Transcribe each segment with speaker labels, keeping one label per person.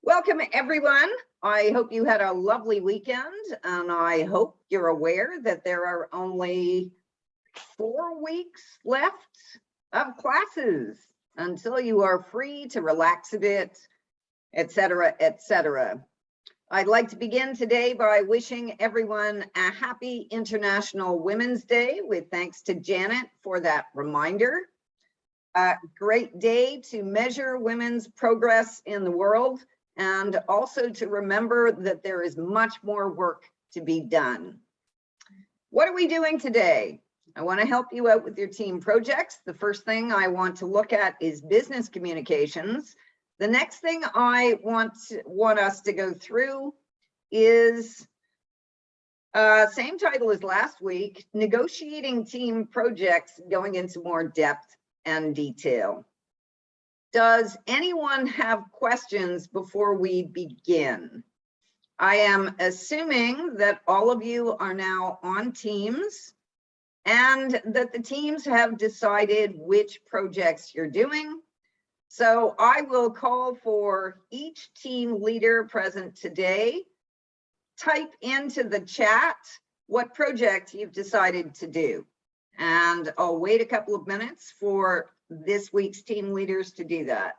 Speaker 1: Welcome, everyone. I hope you had a lovely weekend, and I hope you're aware that there are only 4 weeks left of classes until you are free to relax a bit, etc., etc. I'd like to begin today by wishing everyone a happy International Women's Day, with thanks to Janet for that reminder. A great day to measure women's progress in the world, and also to remember that there is much more work to be done. What are we doing today? I want to help you out with your team projects. The first thing I want to look at is business communications. The next thing I want us to go through is same title as last week, negotiating team projects, going into more depth and detail. Does anyone have questions before we begin? I am assuming that all of you are now on Teams and that the teams have decided which projects you're doing. So I will call for each team leader present today. Type into the chat what project you've decided to do. And I'll wait a couple of minutes for this week's team leaders to do that.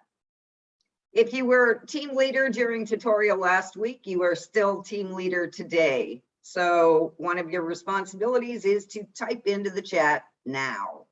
Speaker 1: If you were team leader during tutorial last week, you are still team leader today. So one of your responsibilities is to type into the chat now.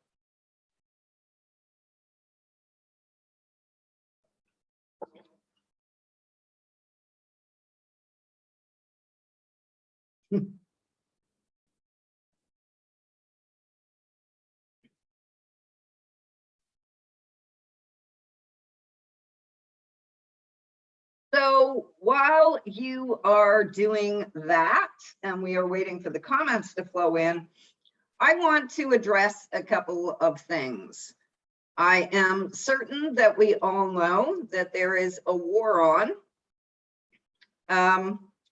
Speaker 1: So while you are doing that, and we are waiting for the comments to flow in, I want to address a couple of things. I am certain that we all know that there is a war on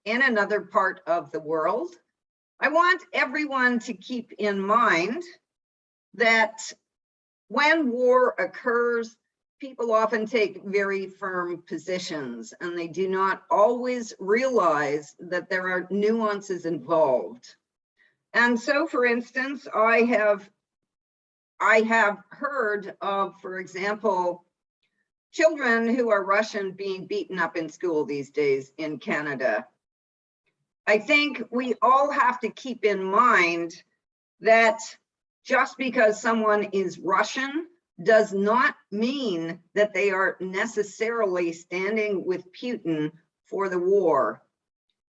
Speaker 1: in another part of the world. I want everyone to keep in mind that when war occurs, people often take very firm positions, and they do not always realize that there are nuances involved. And so, for instance, I have heard of, for example, children who are Russian being beaten up in school these days in Canada. I think we all have to keep in mind that just because someone is Russian does not mean that they are necessarily standing with Putin for the war,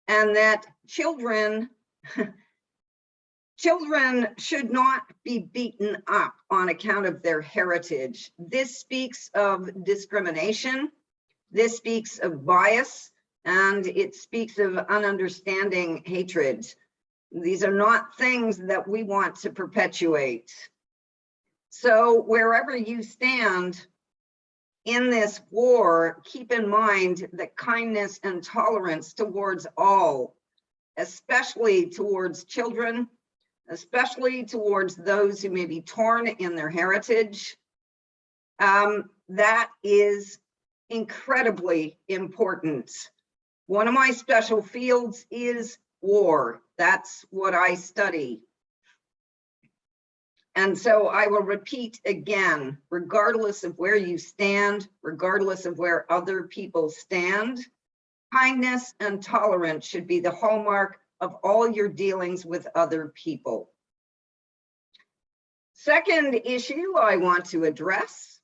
Speaker 1: and that children should not be beaten up on account of their heritage. This speaks of discrimination, this speaks of bias, and it speaks of ununderstanding hatred. These are not things that we want to perpetuate. So wherever you stand in this war, keep in mind that kindness and tolerance towards all, especially towards children, especially towards those who may be torn in their heritage, that is incredibly important. One of my special fields is war. That's what I study. And so I will repeat again, regardless of where you stand, regardless of where other people stand, kindness and tolerance should be the hallmark of all your dealings with other people. Second issue I want to address.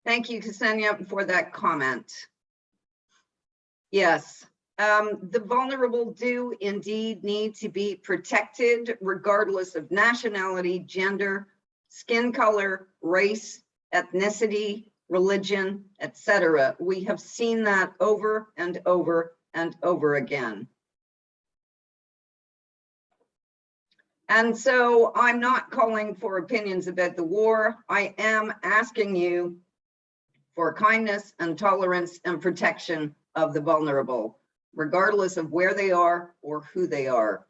Speaker 1: Thank you, Ksenia, for that comment. Yes. The vulnerable do indeed need to be protected regardless of nationality, gender, skin color, race, ethnicity, religion, etc. We have seen that over and over and over again. And so I'm not calling for opinions about the war. I am asking you for kindness and tolerance and protection of the vulnerable, regardless of where they are or who they are.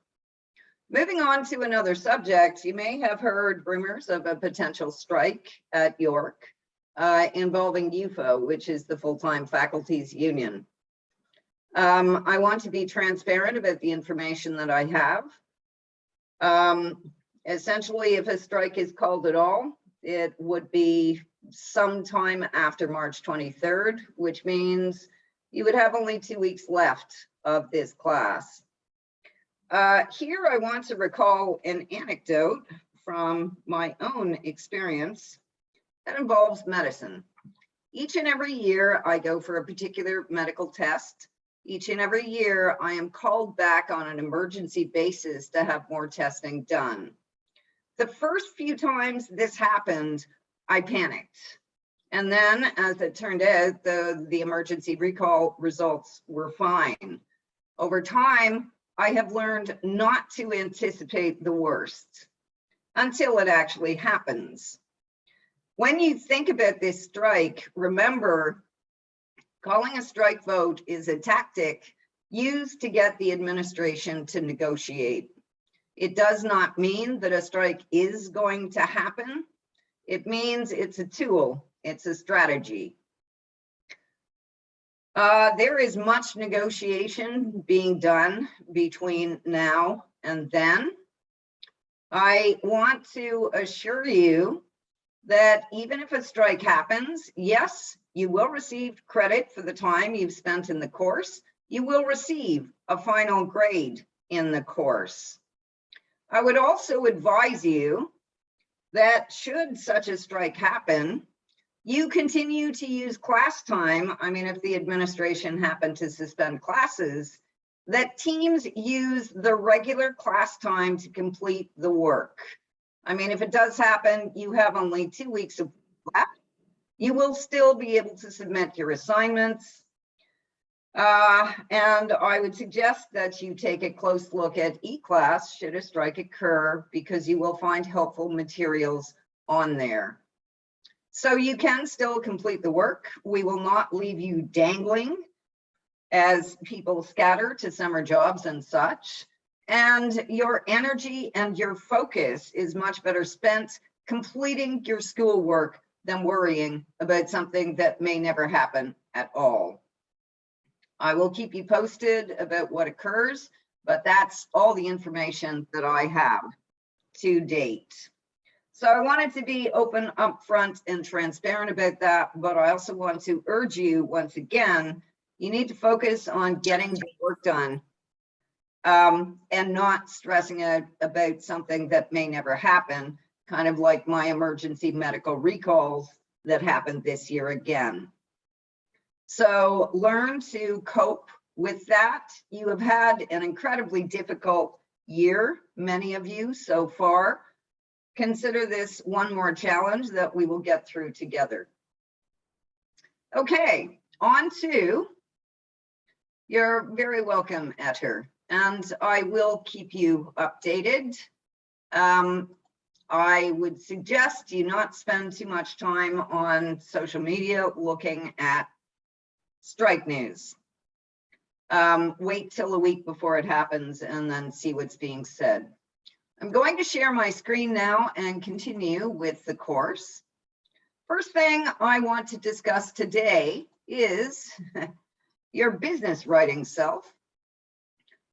Speaker 1: Moving on to another subject, you may have heard rumors of a potential strike at York. involving UFO, which is the Full-Time Faculties Union. I want to be transparent about the information that I have. Essentially, if a strike is called at all, it would be sometime after March 23rd, which means you would have only 2 weeks left of this class. Here I want to recall an anecdote from my own experience that involves medicine. Each and every year I go for a particular medical test. Each and every year I am called back on an emergency basis to have more testing done. The first few times this happened, I panicked. And then, as it turned out, the emergency recall results were fine. Over time, I have learned not to anticipate the worst until it actually happens. When you think about this strike, remember, calling a strike vote is a tactic used to get the administration to negotiate. It does not mean that a strike is going to happen. It means it's a tool, it's a strategy. There is much negotiation being done between now and then. I want to assure you that even if a strike happens, yes, you will receive credit for the time you've spent in the course. You will receive a final grade in the course. I would also advise you that should such a strike happen, you continue to use class time. I mean, if the administration happened to suspend classes, that teams use the regular class time to complete the work. I mean, if it does happen, you have only 2 weeks left. You will still be able to submit your assignments. And I would suggest that you take a close look at eClass should a strike occur, because you will find helpful materials on there. So you can still complete the work. We will not leave you dangling as people scatter to summer jobs and such. And your energy and your focus is much better spent completing your schoolwork than worrying about something that may never happen at all. I will keep you posted about what occurs, but that's all the information that I have to date. So I wanted to be open, upfront, and transparent about that, but I also want to urge you once again, you need to focus on getting the work done and not stressing out about something that may never happen, kind of like my emergency medical recalls that happened this year again. So learn to cope with that. You have had an incredibly difficult year, many of you so far. Consider this one more challenge that we will get through together. Okay, on to, you're very welcome, Etter, and I will keep you updated. I would suggest you not spend too much time on social media looking at strike news. Wait till a week before it happens and then see what's being said. I'm going to share my screen now and continue with the course. First thing I want to discuss today is your business writing self.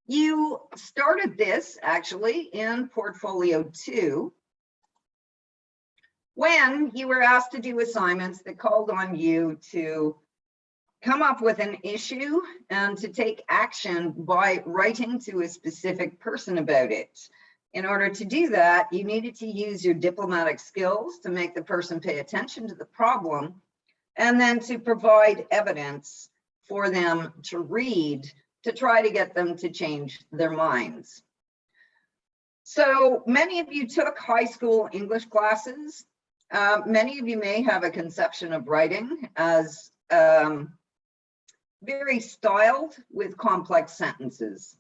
Speaker 1: You started this actually in Portfolio 2 when you were asked to do assignments that called on you to come up with an issue and to take action by writing to a specific person about it. In order to do that, you needed to use your diplomatic skills to make the person pay attention to the problem, and then to provide evidence for them to read to try to get them to change their minds. So many of you took high school English classes. Many of you may have a conception of writing as very styled with complex sentences.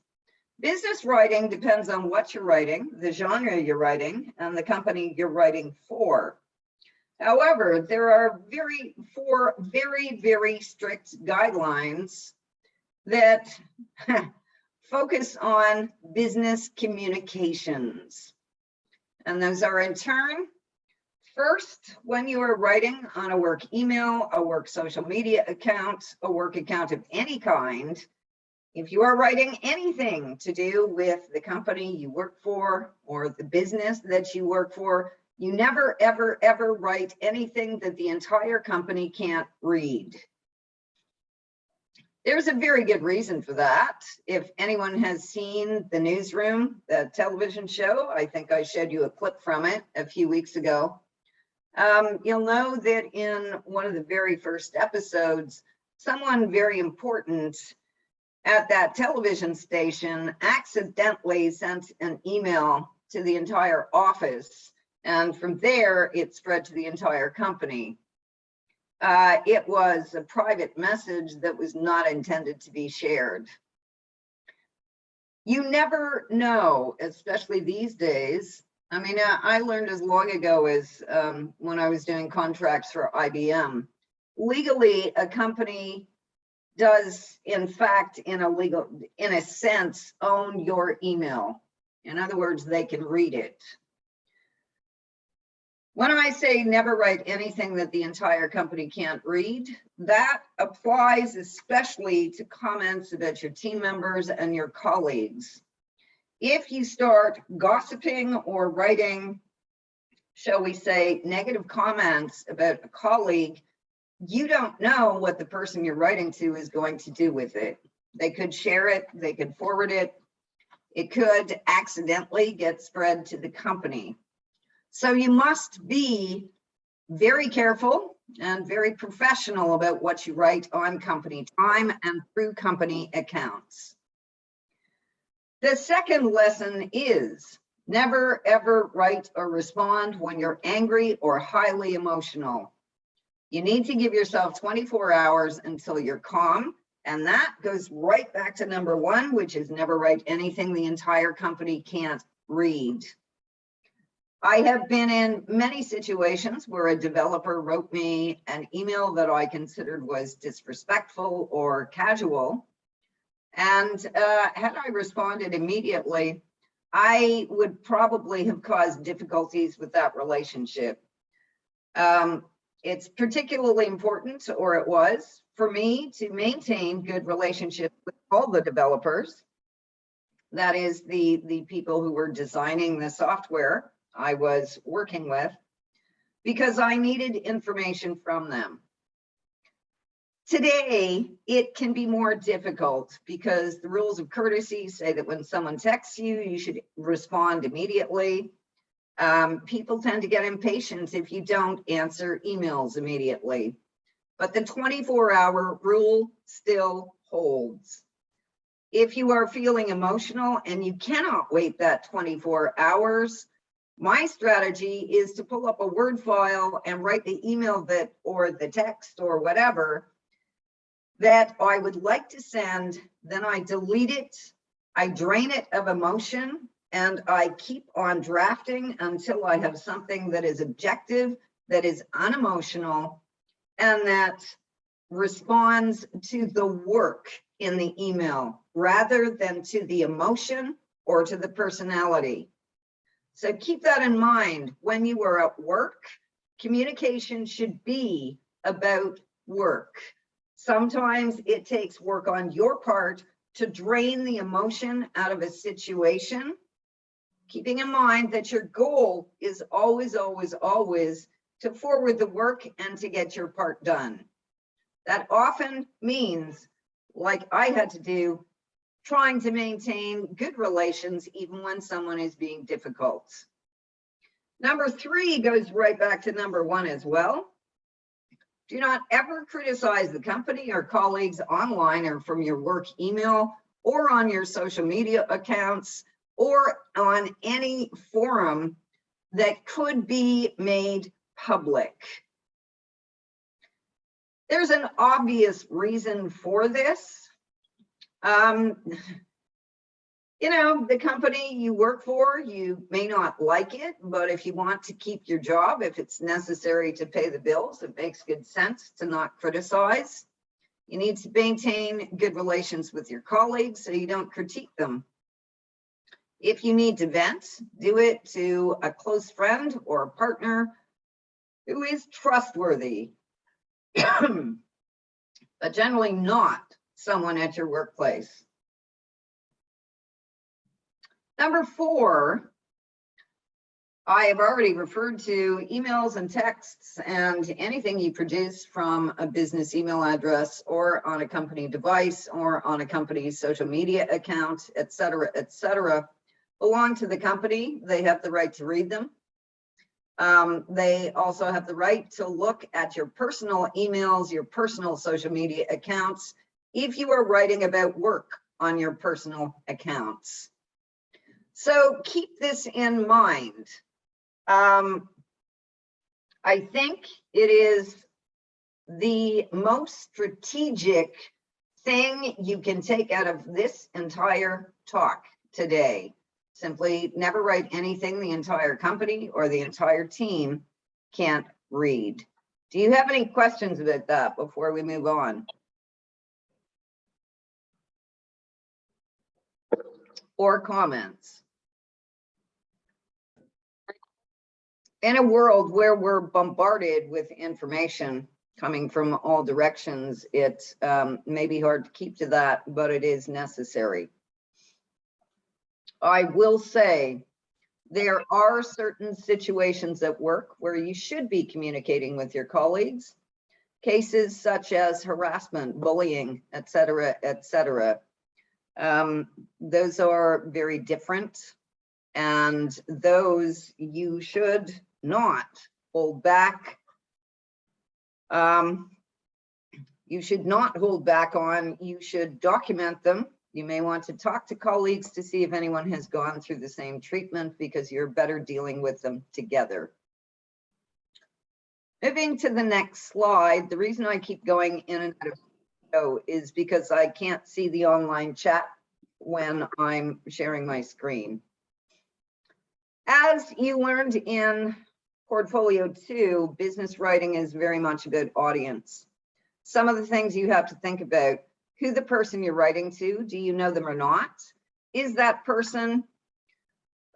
Speaker 1: Business writing depends on what you're writing, the genre you're writing, and the company you're writing for. However, there are four very strict guidelines that focus on business communications. And those are, in turn, First, when you are writing on a work email, a work social media account, a work account of any kind, if you are writing anything to do with the company you work for or the business that you work for, you never, ever, ever write anything that the entire company can't read. There's a very good reason for that. If anyone has seen The Newsroom, the television show, I think I showed you a clip from it a few weeks ago. You'll know that in one of the very first episodes, someone very important at that television station accidentally sent an email to the entire office, and from there it spread to the entire company. It was a private message that was not intended to be shared. You never know, especially these days. I mean, I learned as long ago as when I was doing contracts for IBM. Legally, a company does, in fact, in a sense, own your email. In other words, they can read it. When I say never write anything that the entire company can't read, that applies especially to comments about your team members and your colleagues. If you start gossiping or writing, shall we say, negative comments about a colleague, you don't know what the person you're writing to is going to do with it. They could share it, they could forward it, it could accidentally get spread to the company. So you must be very careful and very professional about what you write on company time and through company accounts. The second lesson is never ever write or respond when you're angry or highly emotional. You need to give yourself 24 hours until you're calm, and that goes right back to number one, which is never write anything the entire company can't read. I have been in many situations where a developer wrote me an email that I considered was disrespectful or casual. And had I responded immediately, I would probably have caused difficulties with that relationship. It's particularly important, or it was, for me to maintain good relationships with all the developers. That is the people who were designing the software I was working with, because I needed information from them. Today, it can be more difficult because the rules of courtesy say that when someone texts you, you should respond immediately. People tend to get impatient if you don't answer emails immediately. But the 24-hour rule still holds. If you are feeling emotional and you cannot wait that 24 hours, my strategy is to pull up a Word file and write the email that, or the text or whatever, that I would like to send. Then I delete it, I drain it of emotion, and I keep on drafting until I have something that is objective, that is unemotional, and that responds to the work in the email rather than to the emotion or to the personality. So keep that in mind when you are at work. Communication should be about work. Sometimes it takes work on your part to drain the emotion out of a situation, keeping in mind that your goal is always, always, always to forward the work and to get your part done. That often means, like I had to do, trying to maintain good relations even when someone is being difficult. Number three goes right back to number one as well. Do not ever criticize the company or colleagues online or from your work email or on your social media accounts or on any forum that could be made public. There's an obvious reason for this. You know, the company you work for, you may not like it, but if you want to keep your job, if it's necessary to pay the bills, it makes good sense to not criticize. You need to maintain good relations with your colleagues so you don't critique them. If you need to vent, do it to a close friend or a partner who is trustworthy, but generally not someone at your workplace. Number 4, I have already referred to emails and texts and anything you produce from a business email address or on a company device or on a company's social media account, et cetera, belong to the company. They have the right to read them. They also have the right to look at your personal emails, your personal social media accounts, if you are writing about work on your personal accounts. So keep this in mind. I think it is the most strategic thing you can take out of this entire talk today. Simply never write anything the entire company or the entire team can't read. Do you have any questions about that before we move on? Or comments? In a world where we're bombarded with information coming from all directions, it may be hard to keep to that, but it is necessary. I will say there are certain situations at work where you should be communicating with your colleagues. Cases such as harassment, bullying, et cetera, et cetera. Those are very different, and those you should not hold back. You should not hold back on. You should document them. You may want to talk to colleagues to see if anyone has gone through the same treatment, because you're better dealing with them together. Moving to the next slide, the reason I keep going in and out of the show is because I can't see the online chat when I'm sharing my screen. As you learned in Portfolio 2, business writing is very much about audience. Some of the things you have to think about: who the person you're writing to, do you know them or not? Is that person,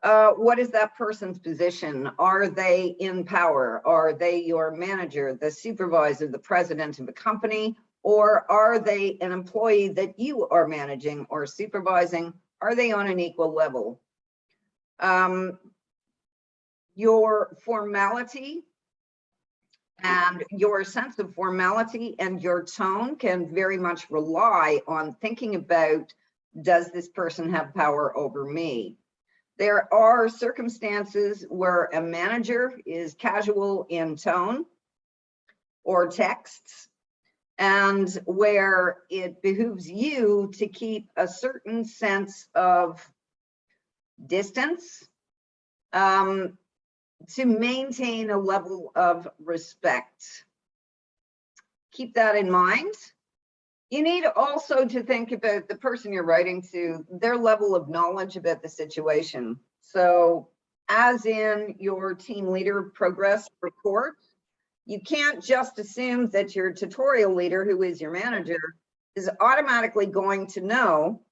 Speaker 1: what is that person's position? Are they in power? Are they your manager, the supervisor, the president of a company? Or are they an employee that you are managing or supervising? Are they on an equal level? Your formality and your sense of formality and your tone can very much rely on thinking about, does this person have power over me? There are circumstances where a manager is casual in tone or texts, and where it behooves you to keep a certain sense of distance, to maintain a level of respect. Keep that in mind. You need also to think about the person you're writing to, their level of knowledge about the situation. So as in your team leader progress report, you can't just assume that your tutorial leader, who is your manager, is automatically going to know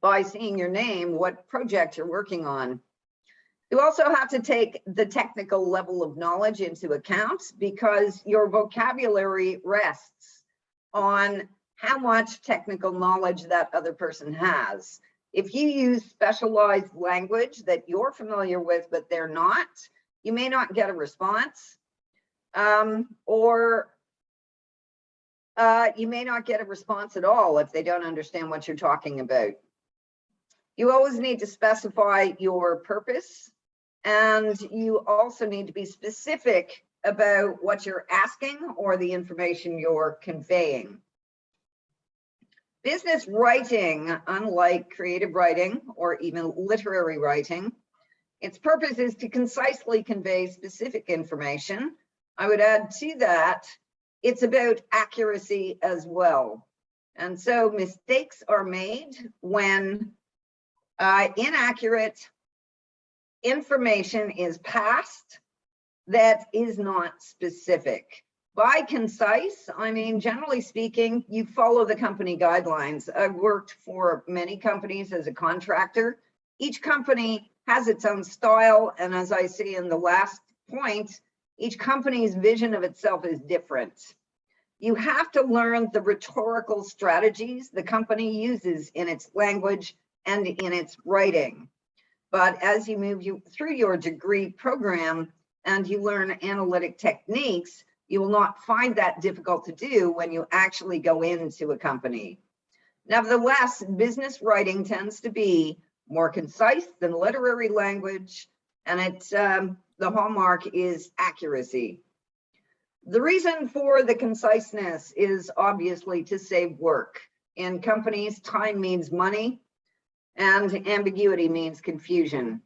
Speaker 1: by seeing your name what project you're working on. You also have to take the technical level of knowledge into account, because your vocabulary rests on how much technical knowledge that other person has. If you use specialized language that you're familiar with, but they're not, you may not get a response, or you may not get a response at all if they don't understand what you're talking about. You always need to specify your purpose, and you also need to be specific about what you're asking or the information you're conveying. Business writing, unlike creative writing or even literary writing, its purpose is to concisely convey specific information. I would add to that, it's about accuracy as well. And so mistakes are made when inaccurate information is passed that is not specific. By concise, I mean, generally speaking, you follow the company guidelines. I've worked for many companies as a contractor. Each company has its own style, and as I see in the last point, Each company's vision of itself is different. You have to learn the rhetorical strategies the company uses in its language and in its writing. But as you move through your degree program and you learn analytic techniques, you will not find that difficult to do when you actually go into a company. Nevertheless, business writing tends to be more concise than literary language, and the hallmark is accuracy. The reason for the conciseness is obviously to save work. In companies, time means money, and ambiguity means confusion.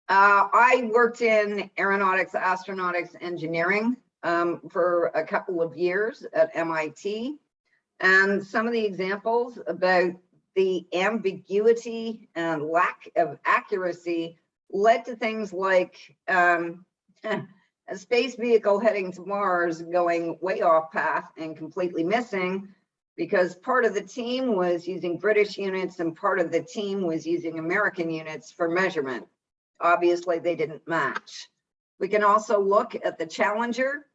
Speaker 1: I worked in aeronautics, astronautics, engineering for a couple of years at MIT. And some of the examples about the ambiguity and lack of accuracy led to things like a space vehicle heading to Mars going way off path and completely missing because part of the team was using British units and part of the team was using American units for measurement. Obviously, they didn't match. We can also look at the Challenger.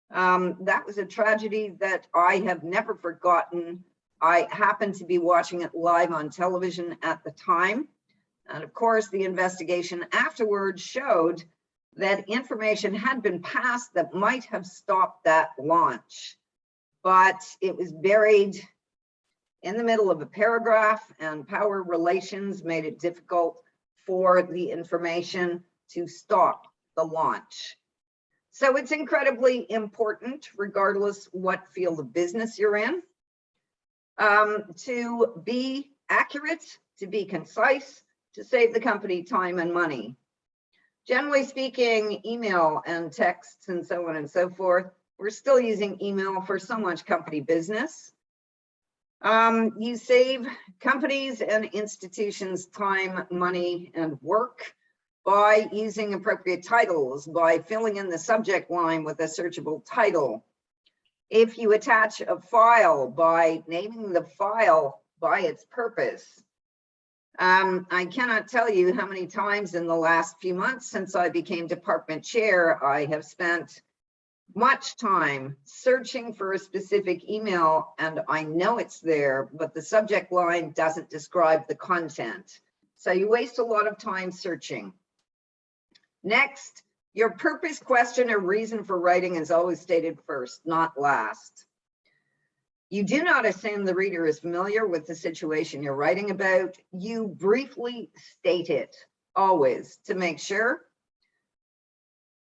Speaker 1: That was a tragedy that I have never forgotten. I happened to be watching it live on television at the time. And of course, the investigation afterwards showed that information had been passed that might have stopped that launch, but it was buried in the middle of a paragraph, and power relations made it difficult for the information to stop the launch. So it's incredibly important, regardless what field of business you're in, to be accurate, to be concise, to save the company time and money. Generally speaking, email and texts and so on and so forth, we're still using email for so much company business. You save companies and institutions time, money, and work by using appropriate titles, by filling in the subject line with a searchable title. If you attach a file, by naming the file by its purpose. I cannot tell you how many times in the last few months since I became department chair, I have spent much time searching for a specific email, and I know it's there, but the subject line doesn't describe the content. So you waste a lot of time searching. Next, your purpose, question, or reason for writing is always stated first, not last. You do not assume the reader is familiar with the situation you're writing about. You briefly state it, always, to make sure.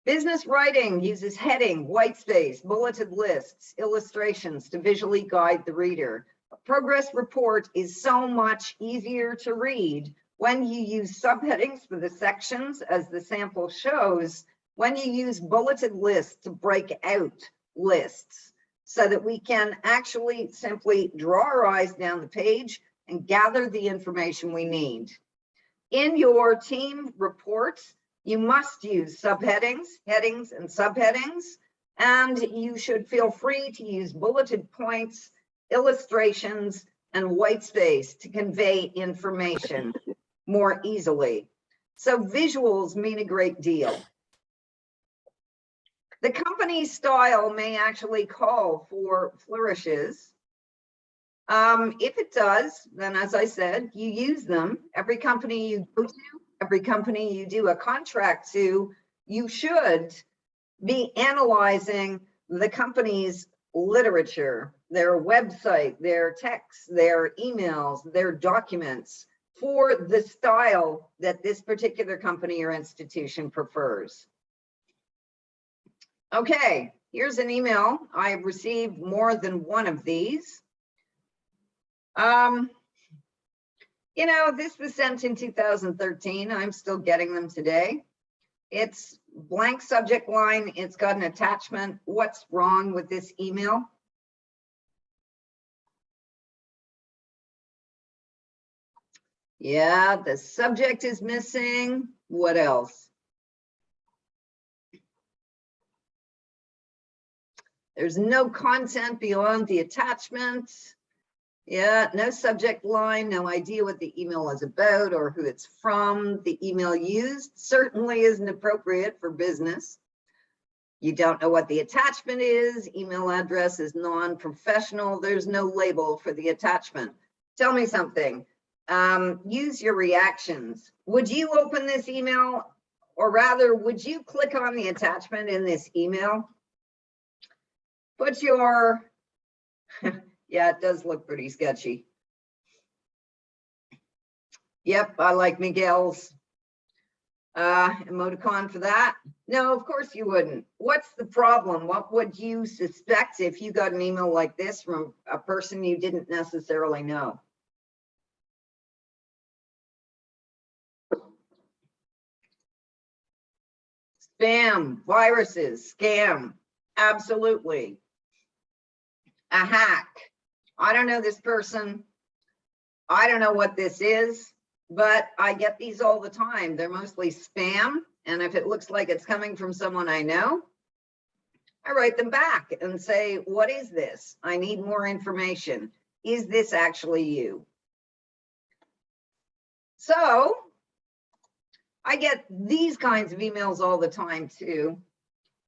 Speaker 1: Business writing uses heading, white space, bulleted lists, illustrations to visually guide the reader. A progress report is so much easier to read when you use subheadings for the sections, as the sample shows, when you use bulleted lists to break out lists, so that we can actually simply draw our eyes down the page and gather the information we need. In your team reports, you must use subheadings, headings, and subheadings, and you should feel free to use bulleted points, illustrations, and white space to convey information more easily. So visuals mean a great deal. The company style may actually call for flourishes. If it does, then as I said, you use them. Every company you go to, every company you do a contract to, you should be analyzing the company's literature, their website, their texts, their emails, their documents for the style that this particular company or institution prefers. Okay, here's an email. I have received more than one of these. You know, this was sent in 2013. I'm still getting them today. It's blank subject line. It's got an attachment. What's wrong with this email? Yeah, the subject is missing. What else? There's no content beyond the attachment. Yeah, no subject line, no idea what the email is about or who it's from. The email used certainly isn't appropriate for business. You don't know what the attachment is. Email address is non-professional. There's no label for the attachment. Tell me something. Use your reactions. Would you open this email, or rather, would you click on the attachment in this email? Put your, yeah, it does look pretty sketchy. Yep, I like Miguel's emoticon for that. No, of course you wouldn't. What's the problem? What would you suspect if you got an email like this from a person you didn't necessarily know? Spam, viruses, scam, absolutely. A hack. I don't know this person. I don't know what this is, but I get these all the time. They're mostly spam. And if it looks like it's coming from someone I know, I write them back and say, what is this? I need more information. Is this actually you? So I get these kinds of emails all the time too.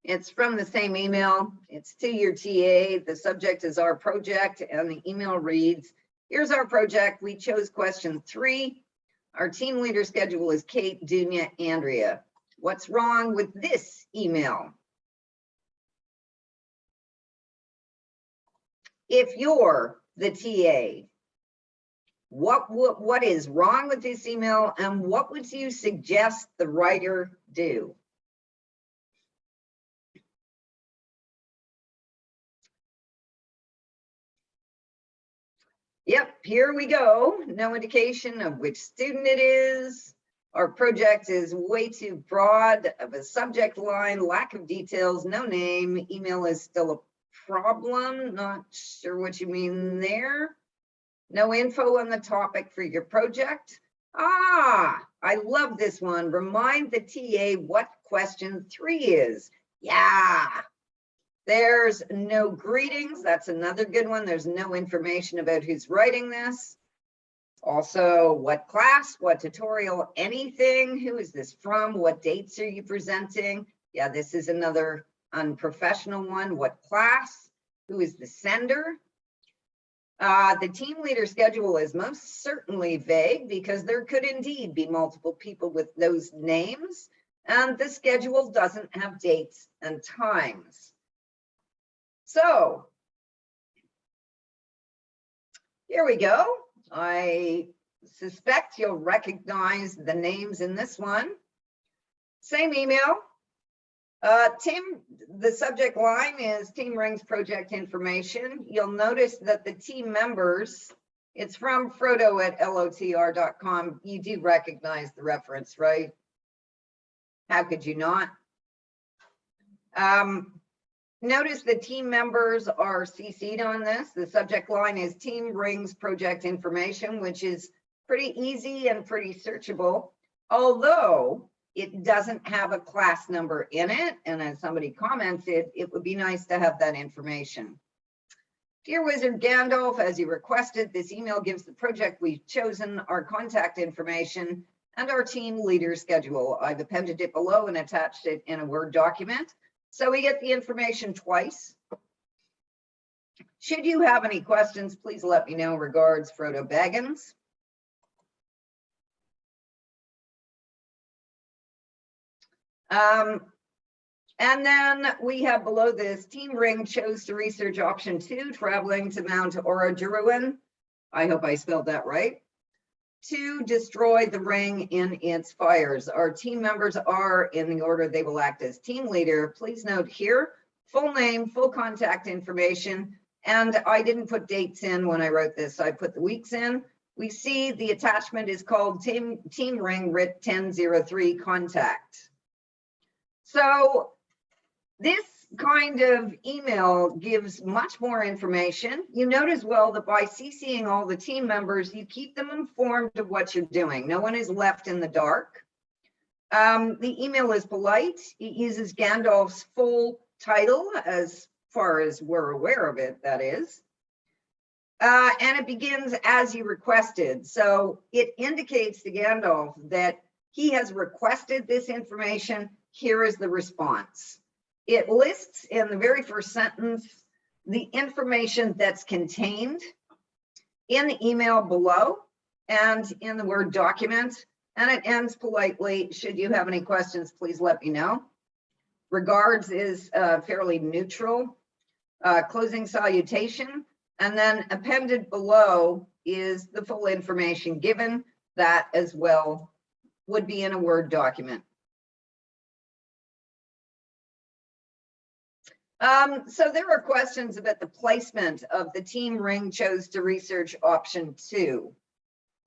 Speaker 1: It's from the same email. It's to your TA. The subject is our project, and the email reads, here's our project. We chose question 3. Our team leader schedule is Kate, Dunya, Andrea. What's wrong with this email? If you're the TA, what is wrong with this email, and what would you suggest the writer do? Yep, here we go. No indication of which student it is. Our project is way too broad of a subject line, lack of details, no name. Email is still a problem. Not sure what you mean there. No info on the topic for your project. Ah, I love this one. Remind the TA what question 3 is. Yeah. There's no greetings. That's another good one. There's no information about who's writing this. Also, what class, what tutorial, anything. Who is this from? What dates are you presenting? Yeah, this is another unprofessional one. What class? Who is the sender? The team leader schedule is most certainly vague because there could indeed be multiple people with those names, and the schedule doesn't have dates and times. So here we go. I suspect you'll recognize the names in this one. Same email. The subject line is Team Rings Project Information. You'll notice that the team members, it's from frodo@lotr.com. You do recognize the reference, right? How could you not? Notice the team members are CC'd on this. The subject line is Team Rings Project Information, which is pretty easy and pretty searchable, although it doesn't have a class number in it. And as somebody commented, it would be nice to have that information. Dear Wizard Gandalf, as you requested, this email gives the project we've chosen, our contact information, and our team leader schedule. I've appended it below and attached it in a Word document. So we get the information twice. Should you have any questions, please let me know. Regards, Frodo Baggins. And then we have below this, Team Ring chose to research option 2, traveling to Mount Oraduruin. I hope I spelled that right. To destroy the ring in its fires. Our team members are in the order they will act as team leader. Please note here, full name, full contact information, and I didn't put dates in when I wrote this. I put the weeks in. We see the attachment is called Team Ring WRIT 1003 contact. So this kind of email gives much more information. You note as well that by CCing all the team members, you keep them informed of what you're doing. No one is left in the dark. The email is polite. It uses Gandalf's full title as far as we're aware of it, that is. And it begins as you requested. So it indicates to Gandalf that he has requested this information. Here is the response. It lists in the very first sentence the information that's contained in the email below and in the Word document. And it ends politely, should you have any questions, please let me know. Regards is fairly neutral. Closing salutation, and then appended below is the full information given. That as well would be in a Word document. So there are questions about the placement of the Team Ring chose to research option 2.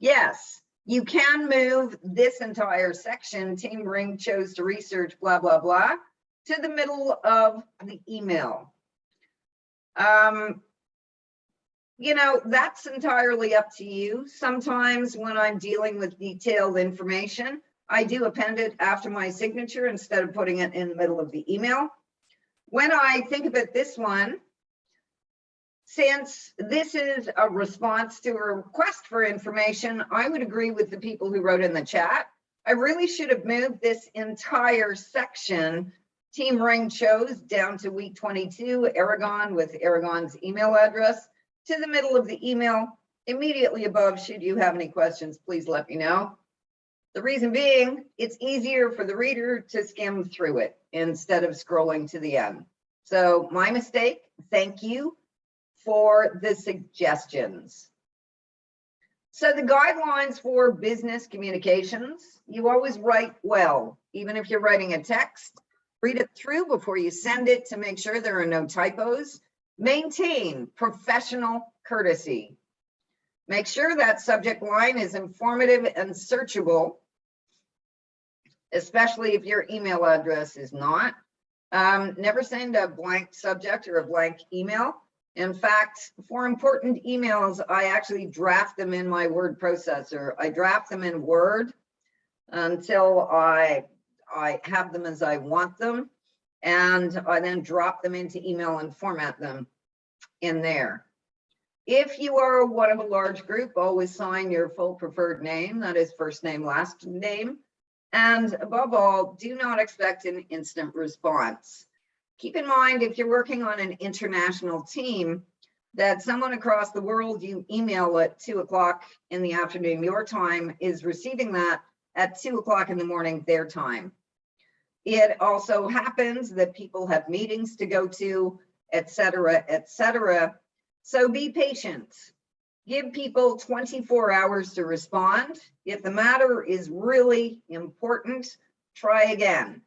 Speaker 1: Yes, you can move this entire section, Team Ring chose to research blah, blah, blah, to the middle of the email. You know, that's entirely up to you. Sometimes when I'm dealing with detailed information, I do append it after my signature instead of putting it in the middle of the email. When I think about this one, since this is a response to a request for information, I would agree with the people who wrote in the chat. I really should have moved this entire section, Team Ring chose, down to week 22, Aragon with Aragon's email address, to the middle of the email, immediately above, should you have any questions, please let me know. The reason being, it's easier for the reader to skim through it instead of scrolling to the end. So my mistake, thank you for the suggestions. So the guidelines for business communications, you always write well, even if you're writing a text, read it through before you send it to make sure there are no typos. Maintain professional courtesy. Make sure that subject line is informative and searchable, especially if your email address is not. Never send a blank subject or a blank email. In fact, for important emails, I actually draft them in my word processor. I draft them in Word until I have them as I want them, and I then drop them into email and format them in there. If you are one of a large group, always sign your full preferred name, that is first name, last name. And above all, do not expect an instant response. Keep in mind, if you're working on an international team, that someone across the world you email at 2 o'clock in the afternoon, your time, is receiving that at 2 o'clock in the morning, their time. It also happens that people have meetings to go to, et cetera, et cetera. So be patient. Give people 24 hours to respond. If the matter is really important, try again.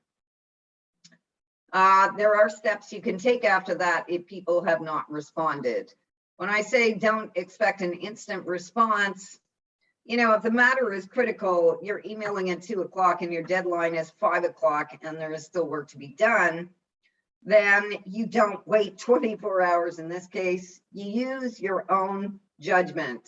Speaker 1: There are steps you can take after that if people have not responded. When I say don't expect an instant response, you know, if the matter is critical, you're emailing at 2 o'clock and your deadline is 5 o'clock and there is still work to be done, then you don't wait 24 hours in this case. You use your own judgment.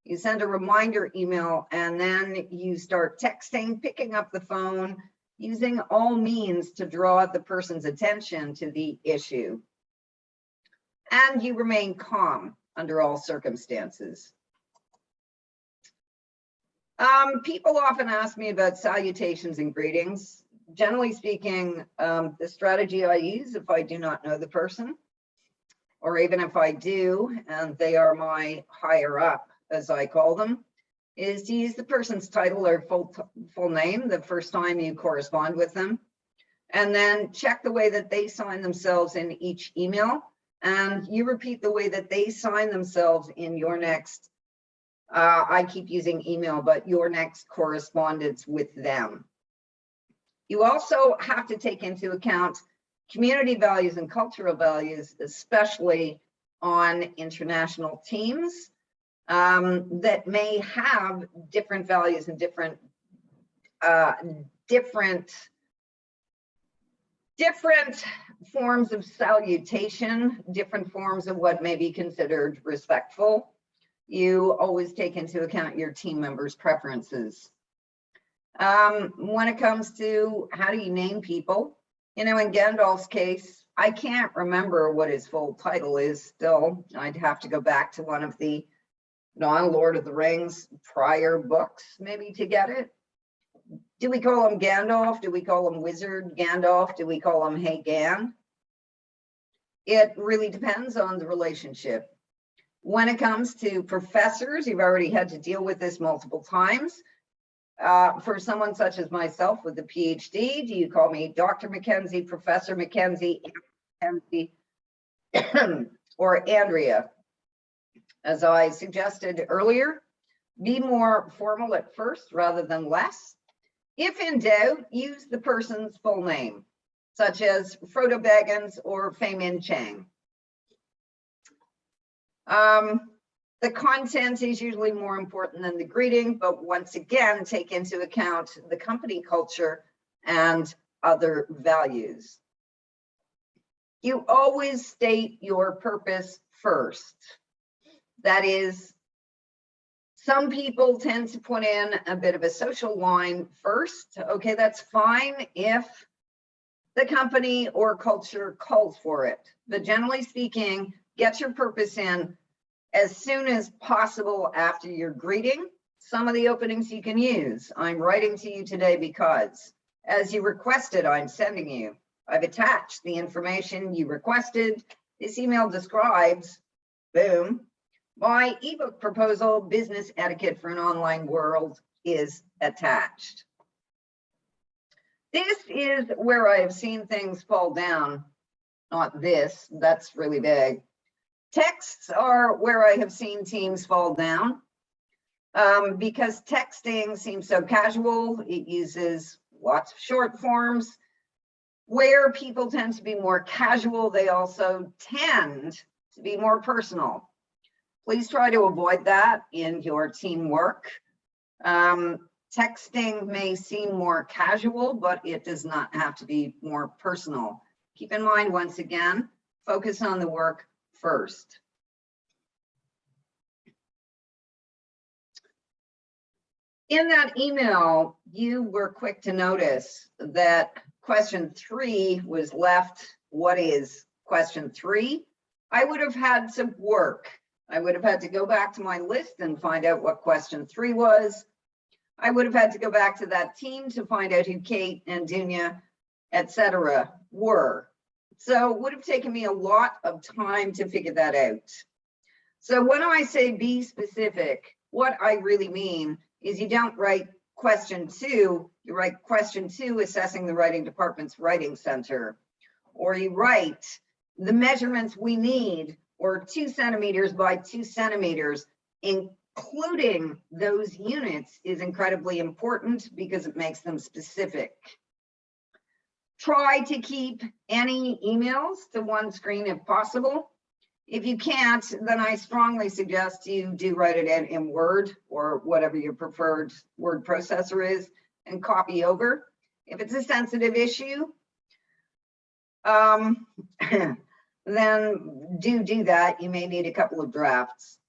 Speaker 1: You send a reminder email and then you start texting, picking up the phone, using all means to draw the person's attention to the issue. And you remain calm under all circumstances. People often ask me about salutations and greetings. Generally speaking, the strategy I use if I do not know the person, or even if I do, and they are my higher up, as I call them, is to use the person's title or full name the first time you correspond with them, and then check the way that they sign themselves in each email, and you repeat the way that they sign themselves in your next, I keep using email, but your next correspondence with them. You also have to take into account community values and cultural values, especially on international teams that may have different values and different forms of salutation, different forms of what may be considered respectful. You always take into account your team members' preferences. When it comes to how do you name people, you know, in Gandalf's case, I can't remember what his full title is still. I'd have to go back to one of the non-Lord of the Rings prior books maybe to get it. Do we call him Gandalf? Do we call him Wizard Gandalf? Do we call him Hey Gan? It really depends on the relationship. When it comes to professors, you've already had to deal with this multiple times. For someone such as myself with a PhD, do you call me Dr. McKenzie, Professor McKenzie, or Andrea? As I suggested earlier, be more formal at first rather than less. If in doubt, use the person's full name, such as Frodo Baggins or Fei Min Chang. The content is usually more important than the greeting, but once again, take into account the company culture and other values. You always state your purpose first. That is, some people tend to put in a bit of a social line first. Okay, that's fine if the company or culture calls for it. But generally speaking, get your purpose in as soon as possible after your greeting. Some of the openings you can use. I'm writing to you today because, as you requested, I'm sending you. I've attached the information you requested. This email describes, boom, my ebook proposal, Business Etiquette for an Online World, is attached. This is where I have seen things fall down. Not this, that's really big. Texts are where I have seen teams fall down because texting seems so casual. It uses lots of short forms. Where people tend to be more casual, they also tend to be more personal. Please try to avoid that in your teamwork. Texting may seem more casual, but it does not have to be more personal. Keep in mind, once again, focus on the work first. In that email, you were quick to notice that question 3 was left. What is question 3? I would have had to work. I would have had to go back to my list and find out what question 3 was. I would have had to go back to that team to find out who Kate and Dunya, etc. were. So it would have taken me a lot of time to figure that out. So when I say be specific, what I really mean is you don't write question 2, you write question 2, assessing the writing department's writing center. Or you write the measurements we need, or 2 centimeters by 2 centimeters, including those units is incredibly important because it makes them specific. Try to keep any emails to one screen if possible. If you can't, then I strongly suggest you do write it in Word or whatever your preferred word processor is and copy over. If it's a sensitive issue, then do that. You may need a couple of drafts.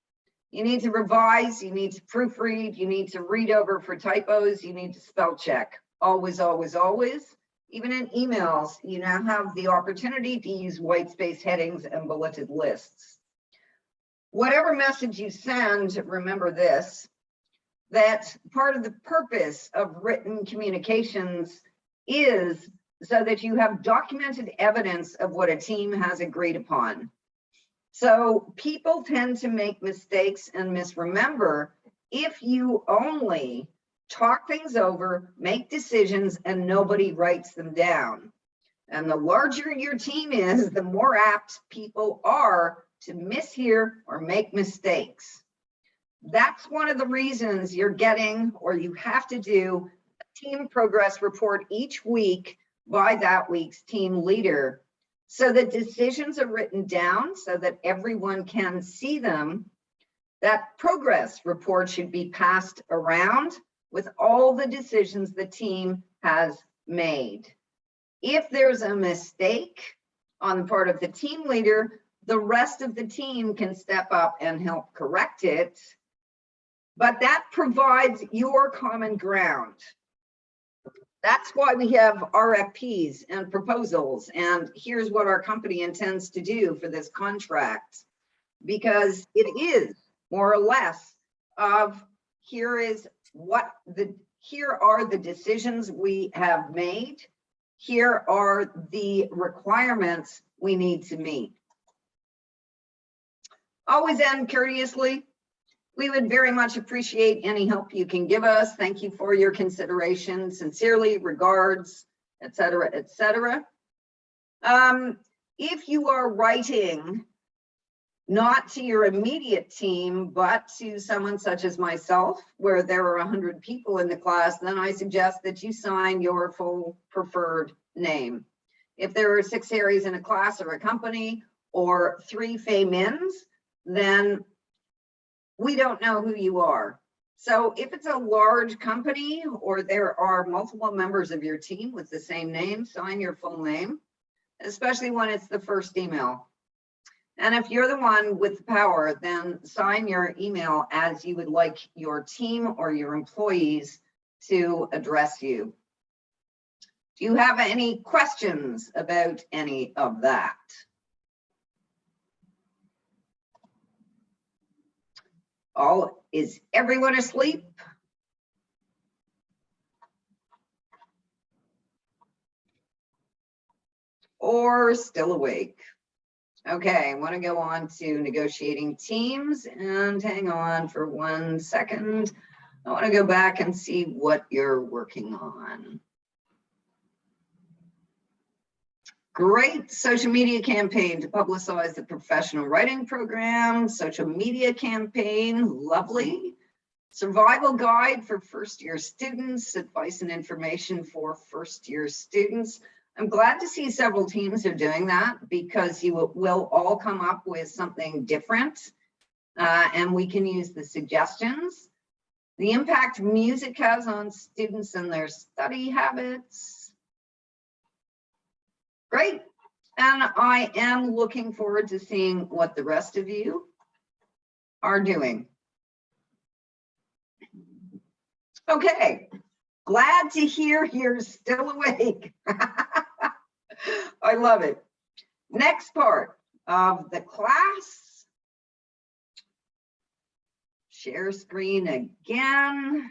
Speaker 1: You need to revise, you need to proofread, you need to read over for typos, you need to spell check. Always, always, always. Even in emails, you now have the opportunity to use white space headings and bulleted lists. Whatever message you send, remember this, that part of the purpose of written communications is so that you have documented evidence of what a team has agreed upon. So people tend to make mistakes and misremember if you only talk things over, make decisions, and nobody writes them down. And the larger your team is, the more apt people are to mishear or make mistakes. That's one of the reasons you're getting, or you have to do, a team progress report each week by that week's team leader, so that decisions are written down so that everyone can see them. That progress report should be passed around with all the decisions the team has made. If there's a mistake on the part of the team leader, the rest of the team can step up and help correct it. But that provides your common ground. That's why we have RFPs and proposals. And here's what our company intends to do for this contract, because it is more or less of here are the decisions we have made. Here are the requirements we need to meet. Always end courteously. We would very much appreciate any help you can give us. Thank you for your consideration. Sincerely, regards, etc., etc. If you are writing not to your immediate team, but to someone such as myself, where there are 100 people in the class, then I suggest that you sign your full preferred name. If there are 6 Harrys in a class or a company, or 3 Fay Mins, then we don't know who you are. So if it's a large company or there are multiple members of your team with the same name, sign your full name, especially when it's the first email. And if you're the one with the power, then sign your email as you would like your team or your employees to address you. Do you have any questions about any of that? Is everyone asleep? Or still awake? Okay, I want to go on to negotiating teams, and hang on for 1 second. I want to go back and see what you're working on. Great social media campaign to publicize the professional writing program. Social media campaign, lovely. Survival guide for first-year students, advice and information for first-year students. I'm glad to see several teams are doing that, because you will all come up with something different, and we can use the suggestions. The impact music has on students and their study habits. Great, and I am looking forward to seeing what the rest of you are doing. Okay, glad to hear you're still awake. I love it. Next part of the class. Share screen again.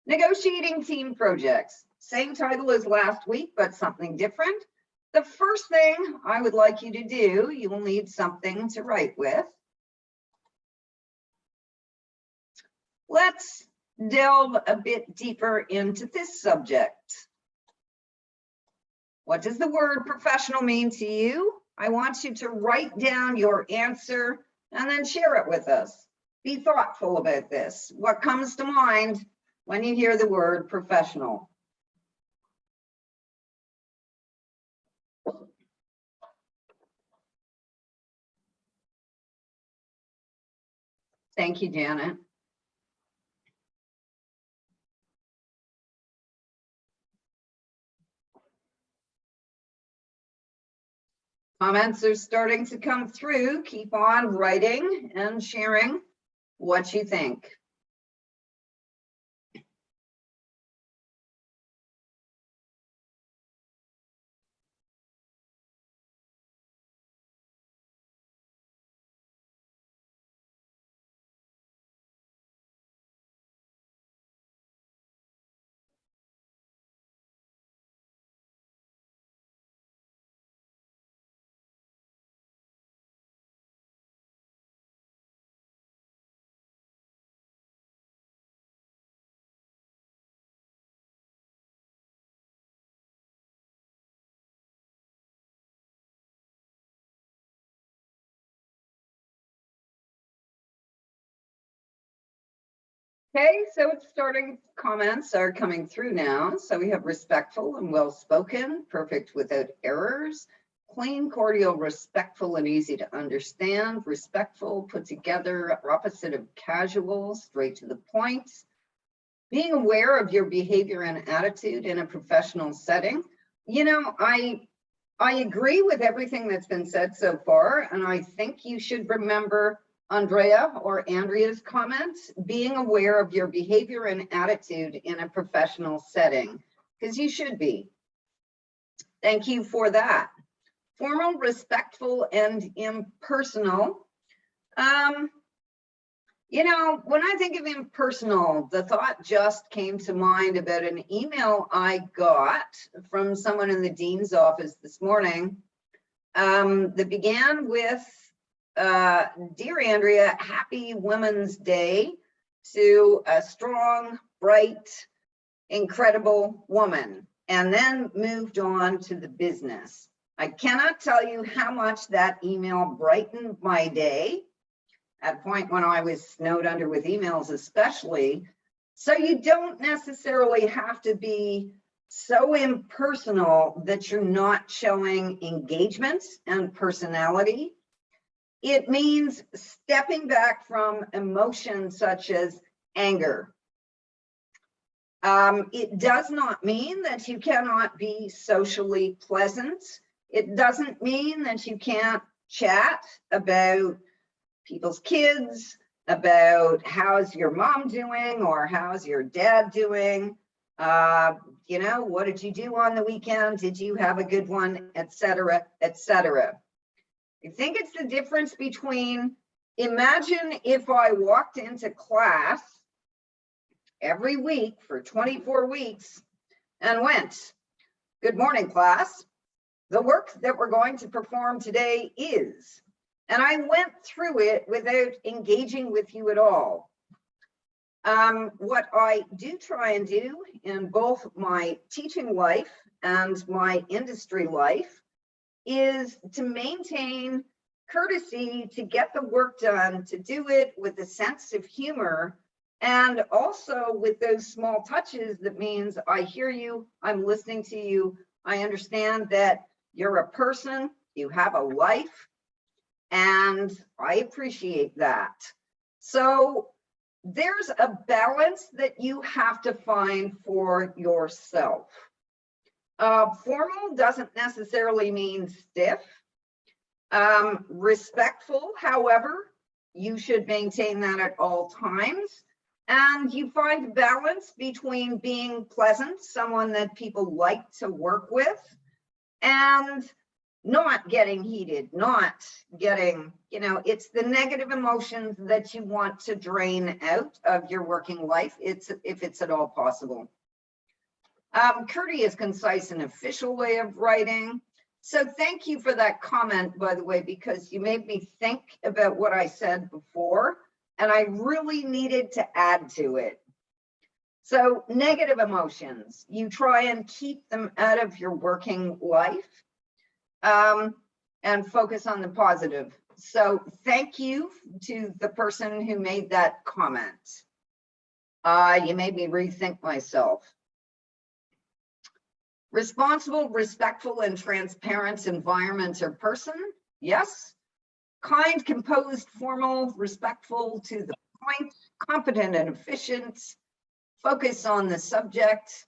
Speaker 1: Negotiating team projects. Same title as last week, but something different. The first thing I would like you to do, you will need something to write with. Let's delve a bit deeper into this subject. What does the word professional mean to you? I want you to write down your answer and then share it with us. Be thoughtful about this. What comes to mind when you hear the word professional? Thank you, Janet. Comments are starting to come through. Keep on writing and sharing what you think. Okay, so it's starting, comments are coming through now. So we have respectful and well-spoken, perfect without errors, clean, cordial, respectful, and easy to understand, respectful, put together, opposite of casual, straight to the point, being aware of your behavior and attitude in a professional setting. You know, I agree with everything that's been said so far, and I think you should remember Andrea or Andrea's comments, being aware of your behavior and attitude in a professional setting, because you should be. Thank you for that. Formal, respectful, and impersonal. You know, when I think of impersonal, the thought just came to mind about an email I got from someone in the dean's office this morning. that began with, Dear Andrea, happy Women's Day to a strong, bright, incredible woman, and then moved on to the business. I cannot tell you how much that email brightened my day at a point when I was snowed under with emails, especially. So you don't necessarily have to be so impersonal that you're not showing engagement and personality. It means stepping back from emotions such as anger. It does not mean that you cannot be socially pleasant. It doesn't mean that you can't chat about people's kids, about how's your mom doing or how's your dad doing. You know, what did you do on the weekend? Did you have a good one, etc., etc. I think it's the difference between, imagine if I walked into class every week for 24 weeks and went, good morning, class. The work that we're going to perform today is, and I went through it without engaging with you at all. What I do try and do in both my teaching life and my industry life is to maintain courtesy, to get the work done, to do it with a sense of humor, and also with those small touches that means I hear you, I'm listening to you, I understand that you're a person, you have a life, and I appreciate that. So there's a balance that you have to find for yourself. Formal doesn't necessarily mean stiff. Respectful, however, you should maintain that at all times. And you find balance between being pleasant, someone that people like to work with, and not getting heated, not getting, you know, it's the negative emotions that you want to drain out of your working life, if it's at all possible. Courteous, concise, and official way of writing. So thank you for that comment, by the way, because you made me think about what I said before, and I really needed to add to it. So negative emotions, you try and keep them out of your working life, and focus on the positive. So thank you to the person who made that comment. You made me rethink myself. Responsible, respectful, and transparent environment or person, yes. Kind, composed, formal, respectful, to the point, competent and efficient, focus on the subject.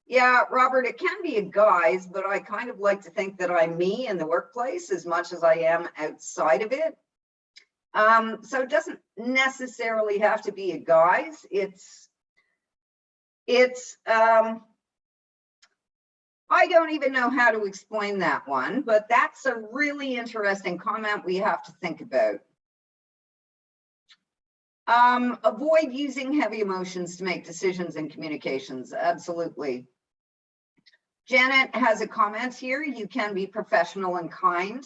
Speaker 1: Yeah, Robert, it can be a guise, but I kind of like to think that I'm me in the workplace as much as I am outside of it. So it doesn't necessarily have to be a guise. I don't even know how to explain that one, but that's a really interesting comment we have to think about. Avoid using heavy emotions to make decisions and communications. Absolutely. Janet has a comment here. You can be professional and kind.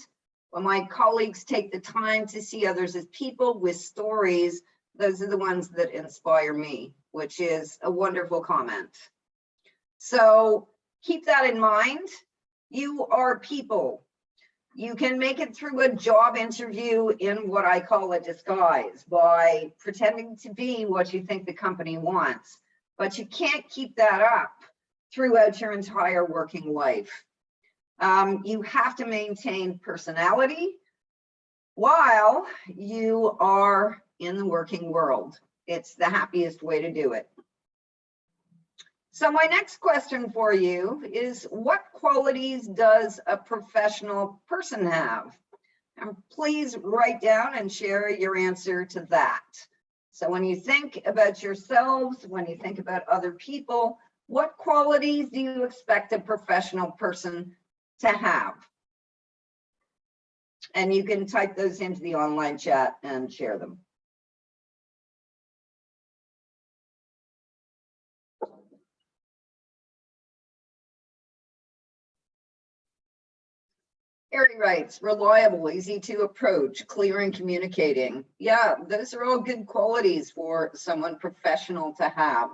Speaker 1: When my colleagues take the time to see others as people with stories, those are the ones that inspire me, which is a wonderful comment. So keep that in mind. You are people. You can make it through a job interview in what I call a disguise by pretending to be what you think the company wants, but you can't keep that up throughout your entire working life. You have to maintain personality while you are in the working world. It's the happiest way to do it. So my next question for you is, what qualities does a professional person have? And please write down and share your answer to that. So when you think about yourselves, when you think about other people, what qualities do you expect a professional person to have? And you can type those into the online chat and share them. Harry writes, reliable, easy to approach, clear and communicating. Yeah, those are all good qualities for someone professional to have.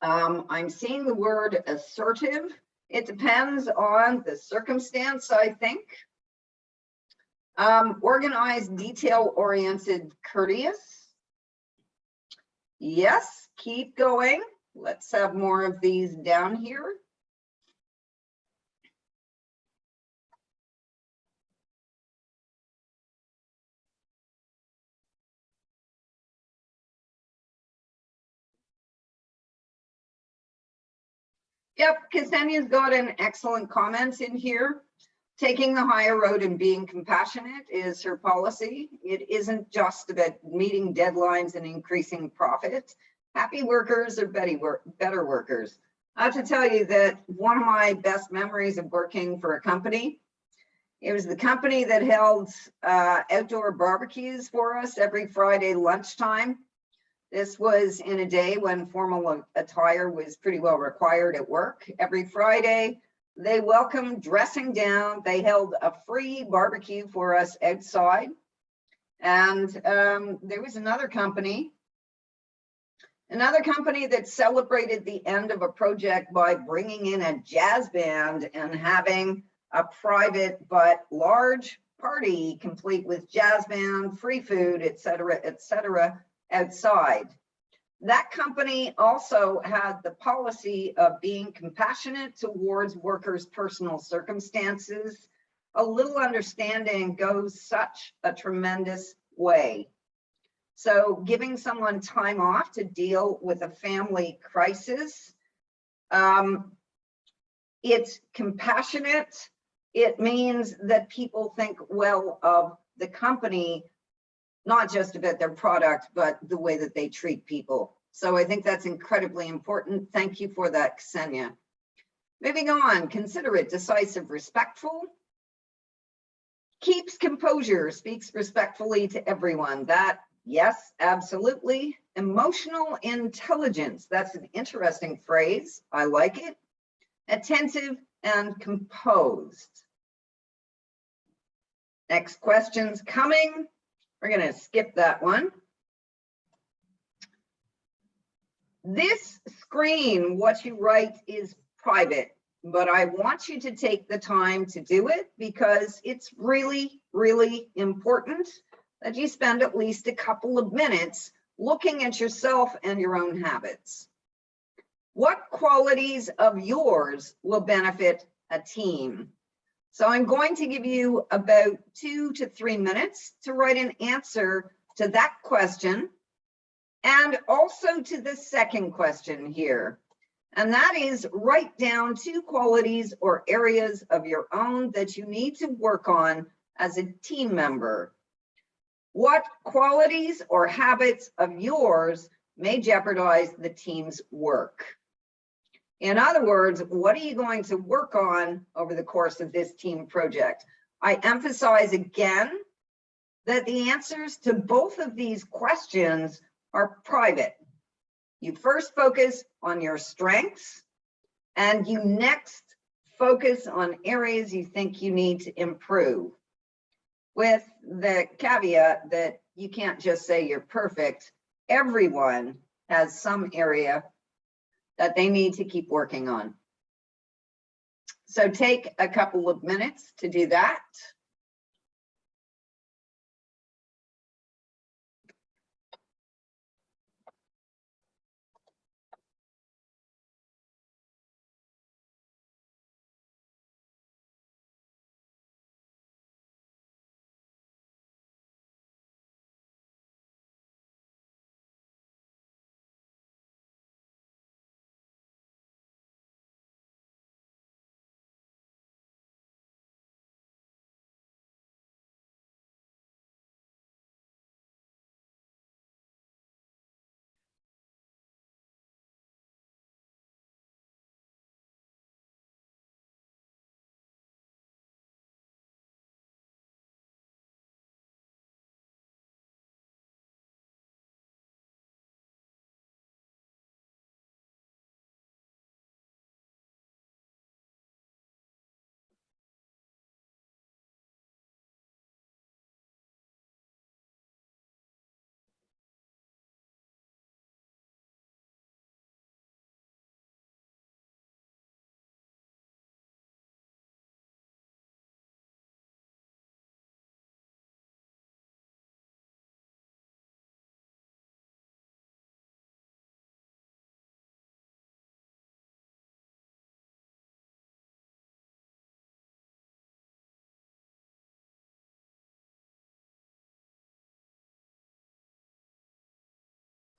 Speaker 1: I'm seeing the word assertive. It depends on the circumstance, I think. Organized, detail-oriented, courteous. Yes, keep going. Let's have more of these down here. Yep, Ksenia's got an excellent comment in here. Taking the higher road and being compassionate is her policy. It isn't just about meeting deadlines and increasing profits. Happy workers are better workers. I have to tell you that one of my best memories of working for a company, it was the company that held outdoor barbecues for us every Friday lunchtime. This was in a day when formal attire was pretty well required at work. Every Friday, they welcomed dressing down. They held a free barbecue for us outside. And there was another company that celebrated the end of a project by bringing in a jazz band and having a private but large party complete with jazz band, free food, et cetera, outside. That company also had the policy of being compassionate towards workers' personal circumstances. A little understanding goes such a tremendous way. So giving someone time off to deal with a family crisis, it's compassionate. It means that people think well of the company, not just about their product, but the way that they treat people. So I think that's incredibly important. Thank you for that, Ksenia. Moving on, considerate, decisive, respectful. Keeps composure, speaks respectfully to everyone. That, yes, absolutely. Emotional intelligence, that's an interesting phrase. I like it. Attentive and composed. Next question's coming. We're going to skip that one. This screen, what you write is private, but I want you to take the time to do it because it's really, really important that you spend at least a couple of minutes looking at yourself and your own habits. What qualities of yours will benefit a team? So I'm going to give you about 2 to 3 minutes to write an answer to that question and also to the second question here. And that is write down 2 qualities or areas of your own that you need to work on as a team member. What qualities or habits of yours may jeopardize the team's work? In other words, what are you going to work on over the course of this team project? I emphasize again that the answers to both of these questions are private. You first focus on your strengths and you next focus on areas you think you need to improve, with the caveat that you can't just say you're perfect. Everyone has some area that they need to keep working on. So take a couple of minutes to do that.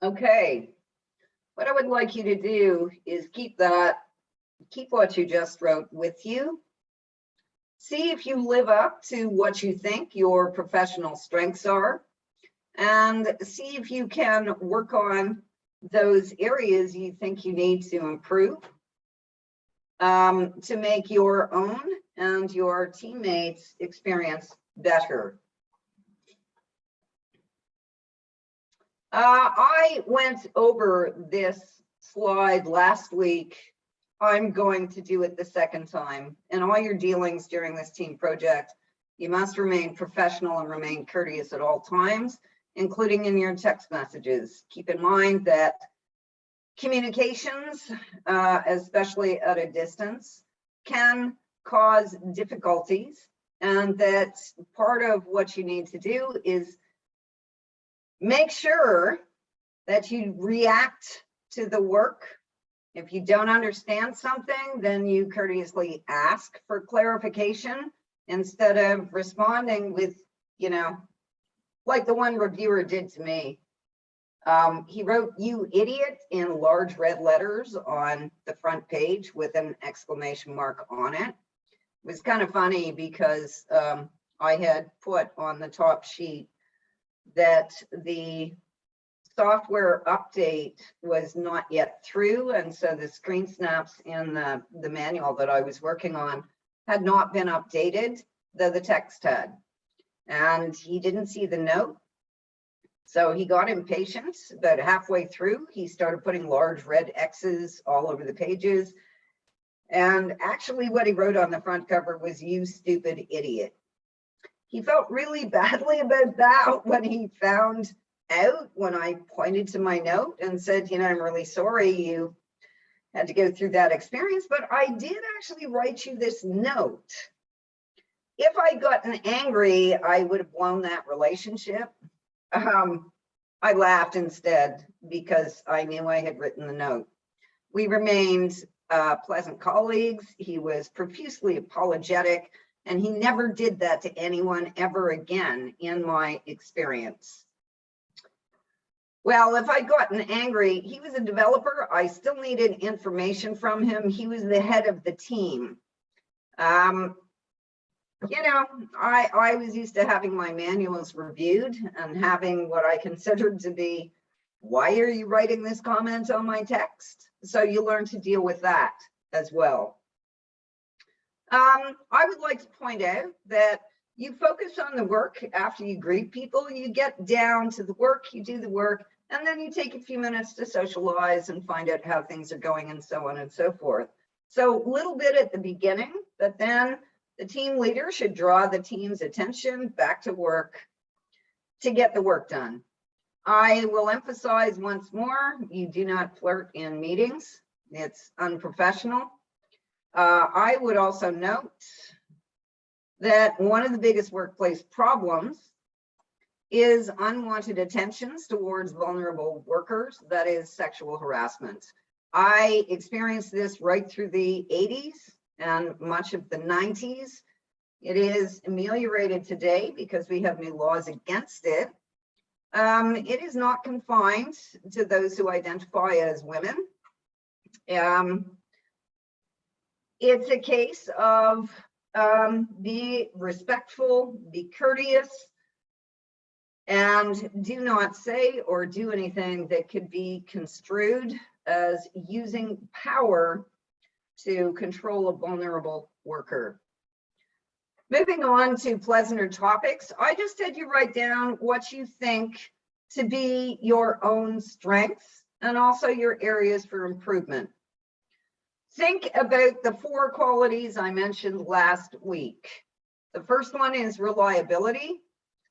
Speaker 1: Okay, what I would like you to do is keep what you just wrote with you. See if you live up to what you think your professional strengths are, and see if you can work on those areas you think you need to improve to make your own and your teammates' experience better. I went over this slide last week. I'm going to do it the second time. In all your dealings during this team project, you must remain professional and remain courteous at all times, including in your text messages. Keep in mind that communications, especially at a distance, can cause difficulties, and that part of what you need to do is make sure that you react to the work. If you don't understand something, then you courteously ask for clarification instead of responding with, like the one reviewer did to me. He wrote, "You idiot," in large red letters on the front page with an exclamation mark on it. It was kind of funny because I had put on the top sheet that the software update was not yet through, and so the screen snaps in the manual that I was working on had not been updated, though the text had. And he didn't see the note, so he got impatient. About halfway through, he started putting large red X's all over the pages. And actually what he wrote on the front cover was, "You stupid idiot." He felt really badly about that when he found out, when I pointed to my note and said, "I'm really sorry you had to go through that experience, but I did actually write you this note." If I'd gotten angry, I would have blown that relationship. I laughed instead because I knew I had written the note. We remained pleasant colleagues. He was profusely apologetic, and he never did that to anyone ever again, in my experience. Well, if I'd gotten angry, he was a developer. I still needed information from him. He was the head of the team. I was used to having my manuals reviewed and having what I considered to be, "Why are you writing this comment on my text?" So you learn to deal with that as well. I would like to point out that you focus on the work after you greet people. You get down to the work, you do the work, and then you take a few minutes to socialize and find out how things are going and so on and so forth. So a little bit at the beginning, but then the team leader should draw the team's attention back to work to get the work done. I will emphasize once more, you do not flirt in meetings. It's unprofessional. I would also note that one of the biggest workplace problems is unwanted attentions towards vulnerable workers, that is sexual harassment. I experienced this right through the 80s and much of the 90s. It is ameliorated today because we have new laws against it. It is not confined to those who identify as women. It's a case of be respectful, be courteous, and do not say or do anything that could be construed as using power to control a vulnerable worker. Moving on to pleasanter topics, I just had you write down what you think to be your own strengths and also your areas for improvement. Think about the 4 qualities I mentioned last week. The first one is reliability.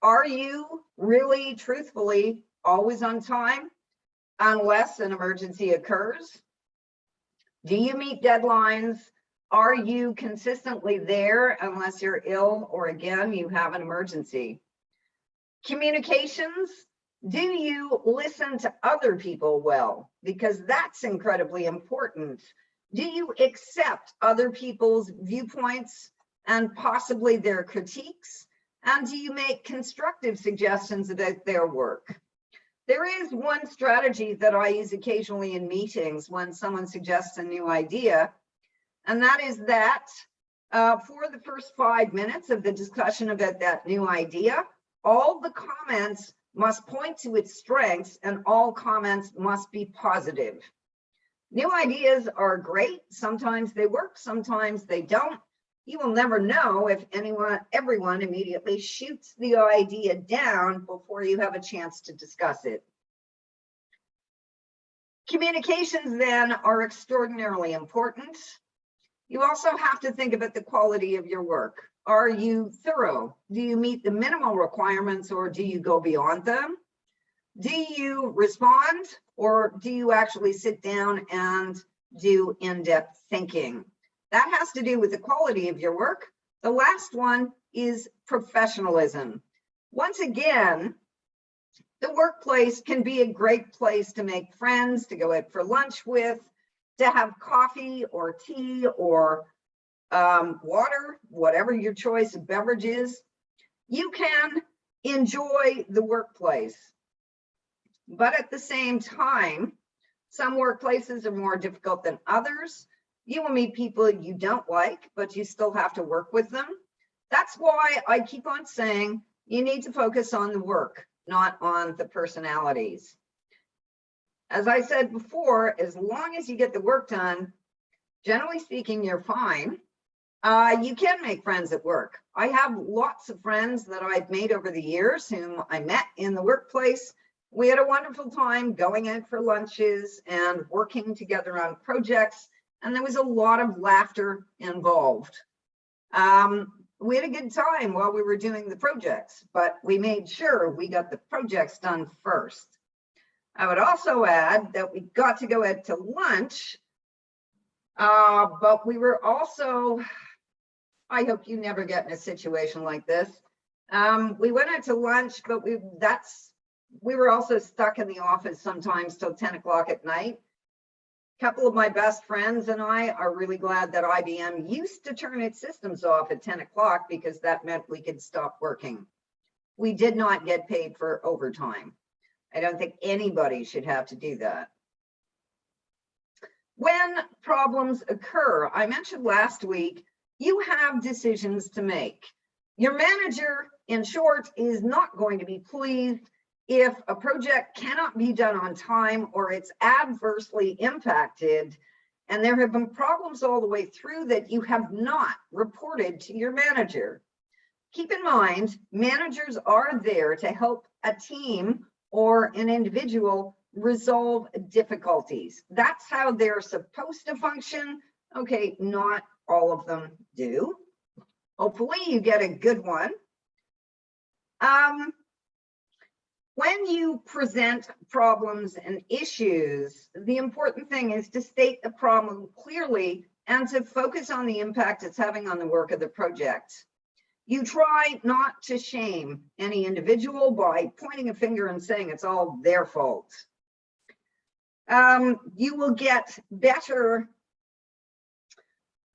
Speaker 1: Are you really, truthfully, always on time unless an emergency occurs? Do you meet deadlines? Are you consistently there unless you're ill or, again, you have an emergency? Communications. Do you listen to other people well? Because that's incredibly important. Do you accept other people's viewpoints and possibly their critiques? And do you make constructive suggestions about their work? There is one strategy that I use occasionally in meetings when someone suggests a new idea, and that is that for the first 5 minutes of the discussion about that new idea, all the comments must point to its strengths and all comments must be positive. New ideas are great. Sometimes they work, sometimes they don't. You will never know if everyone immediately shoots the idea down before you have a chance to discuss it. Communications then are extraordinarily important. You also have to think about the quality of your work. Are you thorough? Do you meet the minimal requirements or do you go beyond them? Do you respond or do you actually sit down and do in-depth thinking? That has to do with the quality of your work. The last one is professionalism. Once again, the workplace can be a great place to make friends, to go out for lunch with, to have coffee or tea or water, whatever your choice of beverage is. You can enjoy the workplace. But at the same time, some workplaces are more difficult than others. You will meet people you don't like, but you still have to work with them. That's why I keep on saying you need to focus on the work, not on the personalities. As I said before, as long as you get the work done, generally speaking, you're fine. You can make friends at work. I have lots of friends that I've made over the years whom I met in the workplace. We had a wonderful time going out for lunches and working together on projects, and there was a lot of laughter involved. We had a good time while we were doing the projects, but we made sure we got the projects done first. I would also add that we got to go out to lunch, but we were also, I hope you never get in a situation like this. We went out to lunch, but we were also stuck in the office sometimes till 10 o'clock at night. A couple of my best friends and I are really glad that IBM used to turn its systems off at 10 o'clock because that meant we could stop working. We did not get paid for overtime. I don't think anybody should have to do that. When problems occur, I mentioned last week, you have decisions to make. Your manager, in short, is not going to be pleased if a project cannot be done on time or it's adversely impacted, and there have been problems all the way through that you have not reported to your manager. Keep in mind, managers are there to help a team or an individual resolve difficulties. That's how they're supposed to function. Okay, not all of them do. Hopefully you get a good one. When you present problems and issues, the important thing is to state the problem clearly and to focus on the impact it's having on the work of the project. You try not to shame any individual by pointing a finger and saying it's all their fault. You will get better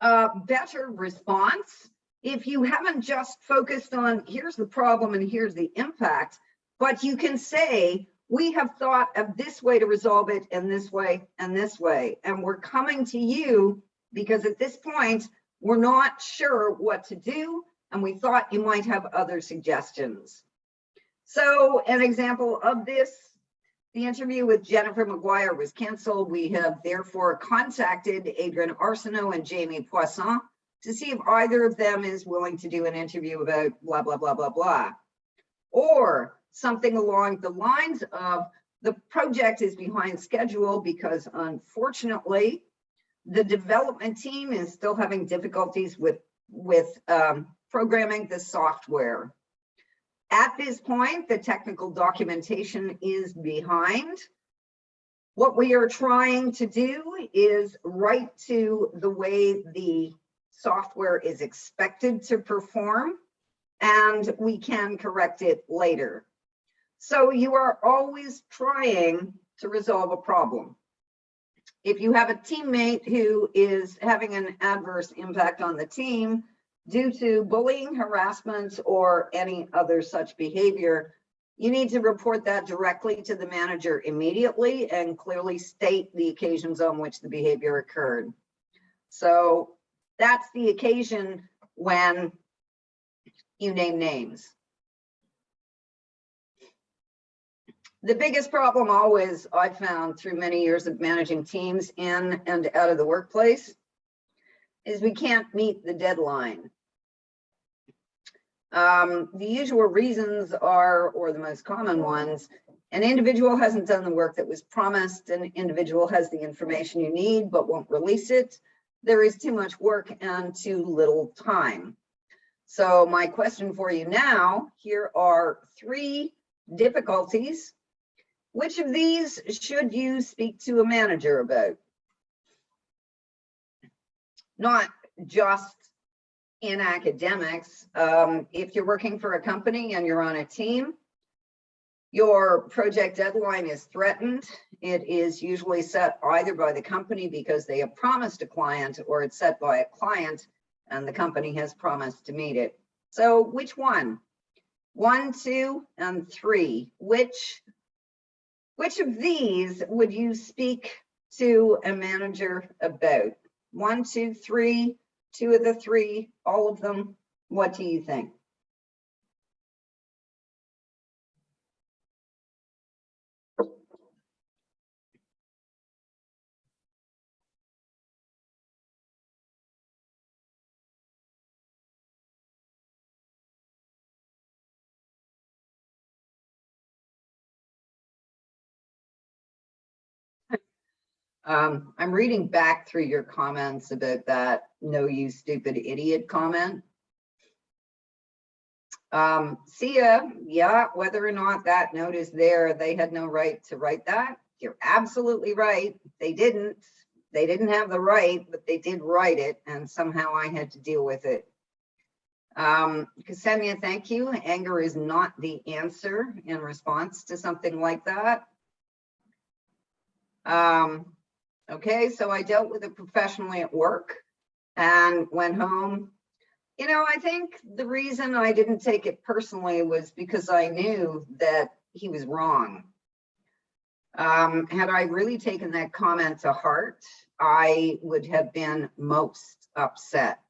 Speaker 1: response if you haven't just focused on here's the problem and here's the impact, but you can say, we have thought of this way to resolve it and this way and this way. And we're coming to you because at this point, we're not sure what to do. And we thought you might have other suggestions. So an example of this, the interview with Jennifer McGuire was canceled. We have therefore contacted Adrian Arsenault and Jamie Poisson to see if either of them is willing to do an interview about blah, blah, blah, blah, blah. Or something along the lines of the project is behind schedule because unfortunately, the development team is still having difficulties with programming the software. At this point, the technical documentation is behind. What we are trying to do is write to the way the software is expected to perform, and we can correct it later. So you are always trying to resolve a problem. If you have a teammate who is having an adverse impact on the team due to bullying, harassment, or any other such behavior, You need to report that directly to the manager immediately and clearly state the occasions on which the behavior occurred. So that's the occasion when you name names. The biggest problem always I've found through many years of managing teams in and out of the workplace is we can't meet the deadline. The usual reasons are, or the most common ones, an individual hasn't done the work that was promised, an individual has the information you need but won't release it, there is too much work and too little time. So my question for you now, here are 3 difficulties. Which of these should you speak to a manager about? Not just in academics. If you're working for a company and you're on a team, your project deadline is threatened. It is usually set either by the company because they have promised a client, or it's set by a client and the company has promised to meet it. So which one? 1, 2, and 3. Which of these would you speak to a manager about? 1, 2, 3, 2 of the 3, all of them. What do you think? I'm reading back through your comments about that "no, you stupid idiot" comment. Sia, yeah, whether or not that note is there, they had no right to write that. You're absolutely right. They didn't have the right, but they did write it, and somehow I had to deal with it. Ksenia, thank you. Anger is not the answer in response to something like that. Okay, so I dealt with it professionally at work and went home. You know, I think the reason I didn't take it personally was because I knew that he was wrong. Had I really taken that comment to heart, I would have been most upset.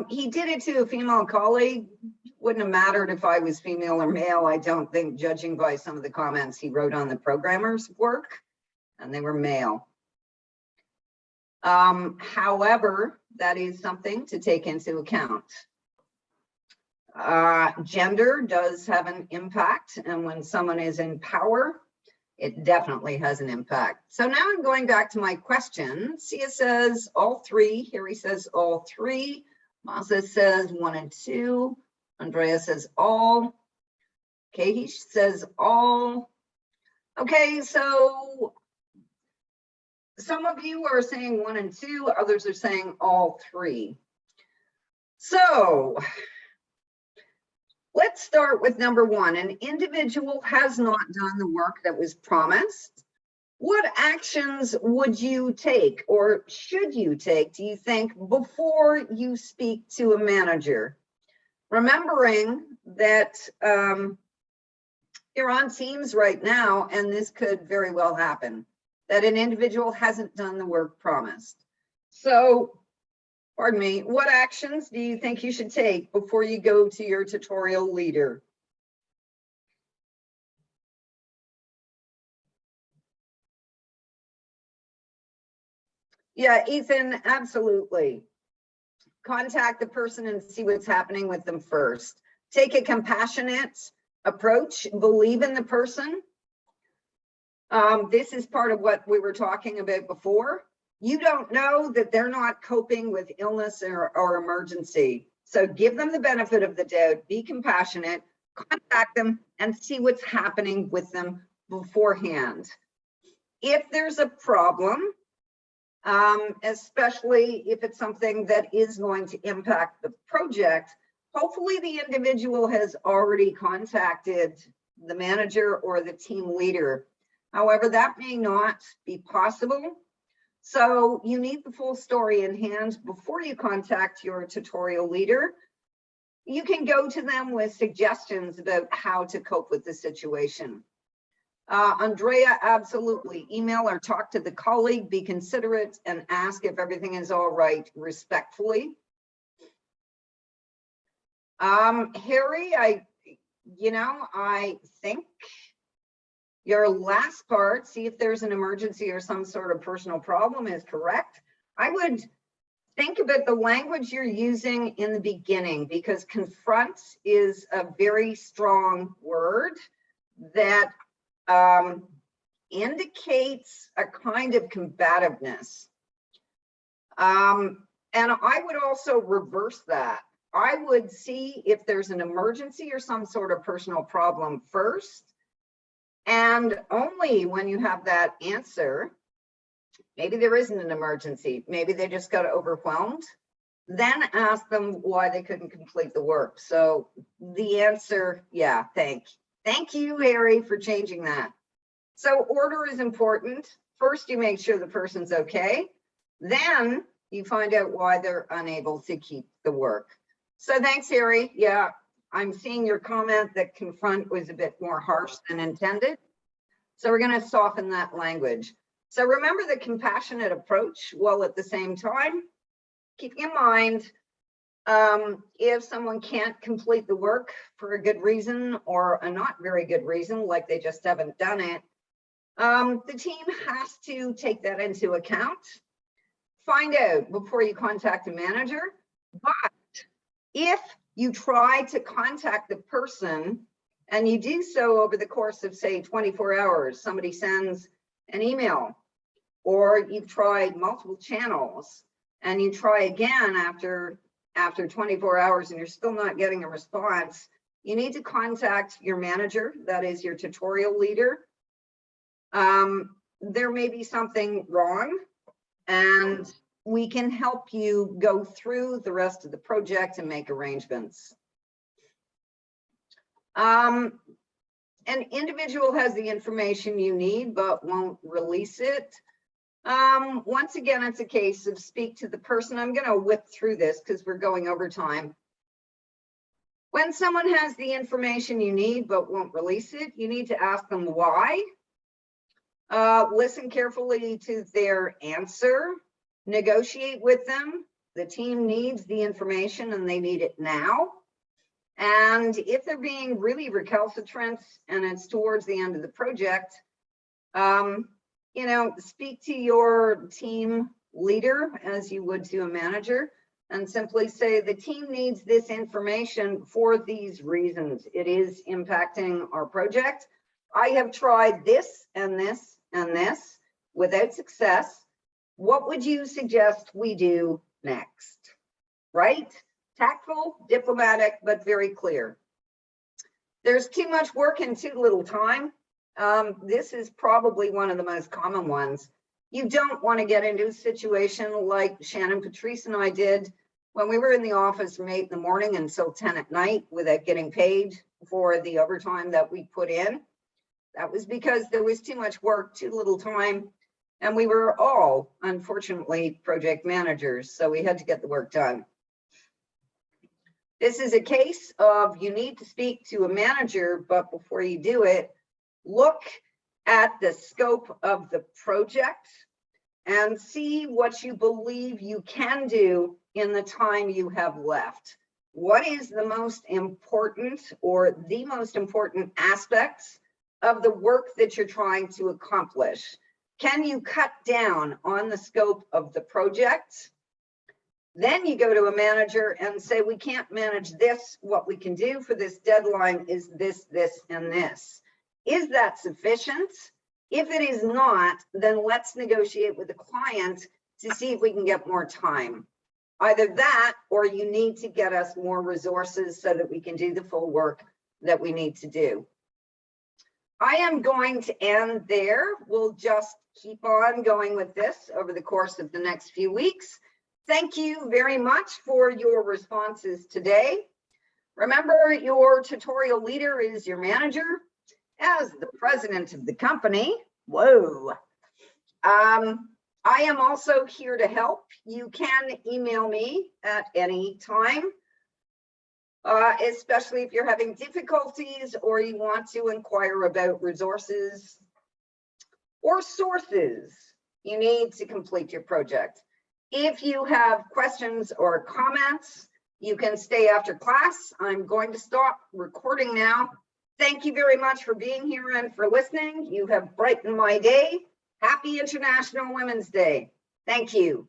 Speaker 1: He did it to a female colleague. Wouldn't have mattered if I was female or male, I don't think, judging by some of the comments he wrote on the programmer's work, and they were male. However, that is something to take into account. Gender does have an impact, and when someone is in power, it definitely has an impact. So now I'm going back to my question. Sia says all 3. Harry says all 3. Masa says 1 and 2. Andrea says all. Kahish says all. Okay, so some of you are saying 1 and 2, others are saying all 3. So let's start with number 1. An individual has not done the work that was promised. What actions would you take, or should you take, do you think, before you speak to a manager? Remembering that you're on Teams right now, and this could very well happen, that an individual hasn't done the work promised. So, pardon me, what actions do you think you should take before you go to your tutorial leader? Yeah, Ethan, absolutely. Contact the person and see what's happening with them first. Take a compassionate approach, believe in the person. This is part of what we were talking about before. You don't know that they're not coping with illness or emergency. So give them the benefit of the doubt, be compassionate, contact them and see what's happening with them beforehand. If there's a problem, especially if it's something that is going to impact the project, hopefully the individual has already contacted the manager or the team leader. However, that may not be possible. So you need the full story in hand before you contact your tutorial leader. you can go to them with suggestions about how to cope with the situation. Andrea, absolutely. Email or talk to the colleague, be considerate, and ask if everything is all right respectfully. Harry, I think your last part, see if there's an emergency or some sort of personal problem, is correct. I would think about the language you're using in the beginning, because confront is a very strong word that indicates a kind of combativeness. And I would also reverse that. I would see if there's an emergency or some sort of personal problem first. And only when you have that answer, maybe there isn't an emergency, maybe they just got overwhelmed, then ask them why they couldn't complete the work. So the answer, yeah, thank you, Harry, for changing that. So order is important. First, you make sure the person's okay. Then you find out why they're unable to keep the work. So thanks, Harry. Yeah, I'm seeing your comment that confront was a bit more harsh than intended. So we're going to soften that language. So remember the compassionate approach, while at the same time, keeping in mind, if someone can't complete the work for a good reason or a not very good reason, like they just haven't done it, the team has to take that into account. Find out before you contact a manager. But if you try to contact the person and you do so over the course of, say, 24 hours, somebody sends an email, or you've tried multiple channels and you try again after 24 hours and you're still not getting a response, you need to contact your manager, that is your tutorial leader. There may be something wrong, and we can help you go through the rest of the project and make arrangements. An individual has the information you need but won't release it. Once again, it's a case of speak to the person. I'm going to whip through this because we're going over time. When someone has the information you need but won't release it, you need to ask them why. Listen carefully to their answer. Negotiate with them. The team needs the information and they need it now. And if they're being really recalcitrant and it's towards the end of the project, speak to your team leader as you would to a manager and simply say, the team needs this information for these reasons. It is impacting our project. I have tried this and this and this without success. What would you suggest we do next? Right? Tactful, diplomatic, but very clear. There's too much work and too little time. This is probably one of the most common ones. You don't want to get into a situation like Shannon, Patrice, and I did when we were in the office from 8 in the morning until 10 at night without getting paid for the overtime that we put in. That was because there was too much work, too little time, and we were all, unfortunately, project managers, so we had to get the work done. This is a case of you need to speak to a manager, but before you do it, look at the scope of the project and see what you believe you can do in the time you have left. What is the most important or the most important aspects of the work that you're trying to accomplish? Can you cut down on the scope of the project? Then you go to a manager and say, we can't manage this. What we can do for this deadline is this, this, and this. Is that sufficient? If it is not, then let's negotiate with the client to see if we can get more time. Either that, or you need to get us more resources so that we can do the full work that we need to do. I am going to end there. We'll just keep on going with this over the course of the next few weeks. Thank you very much for your responses today. Remember, your tutorial leader is your manager. As the president of the company, whoa, I am also here to help. You can email me at any time. especially if you're having difficulties or you want to inquire about resources or sources you need to complete your project. If you have questions or comments, you can stay after class. I'm going to stop recording now. Thank you very much for being here and for listening. You have brightened my day. Happy International Women's Day. Thank you.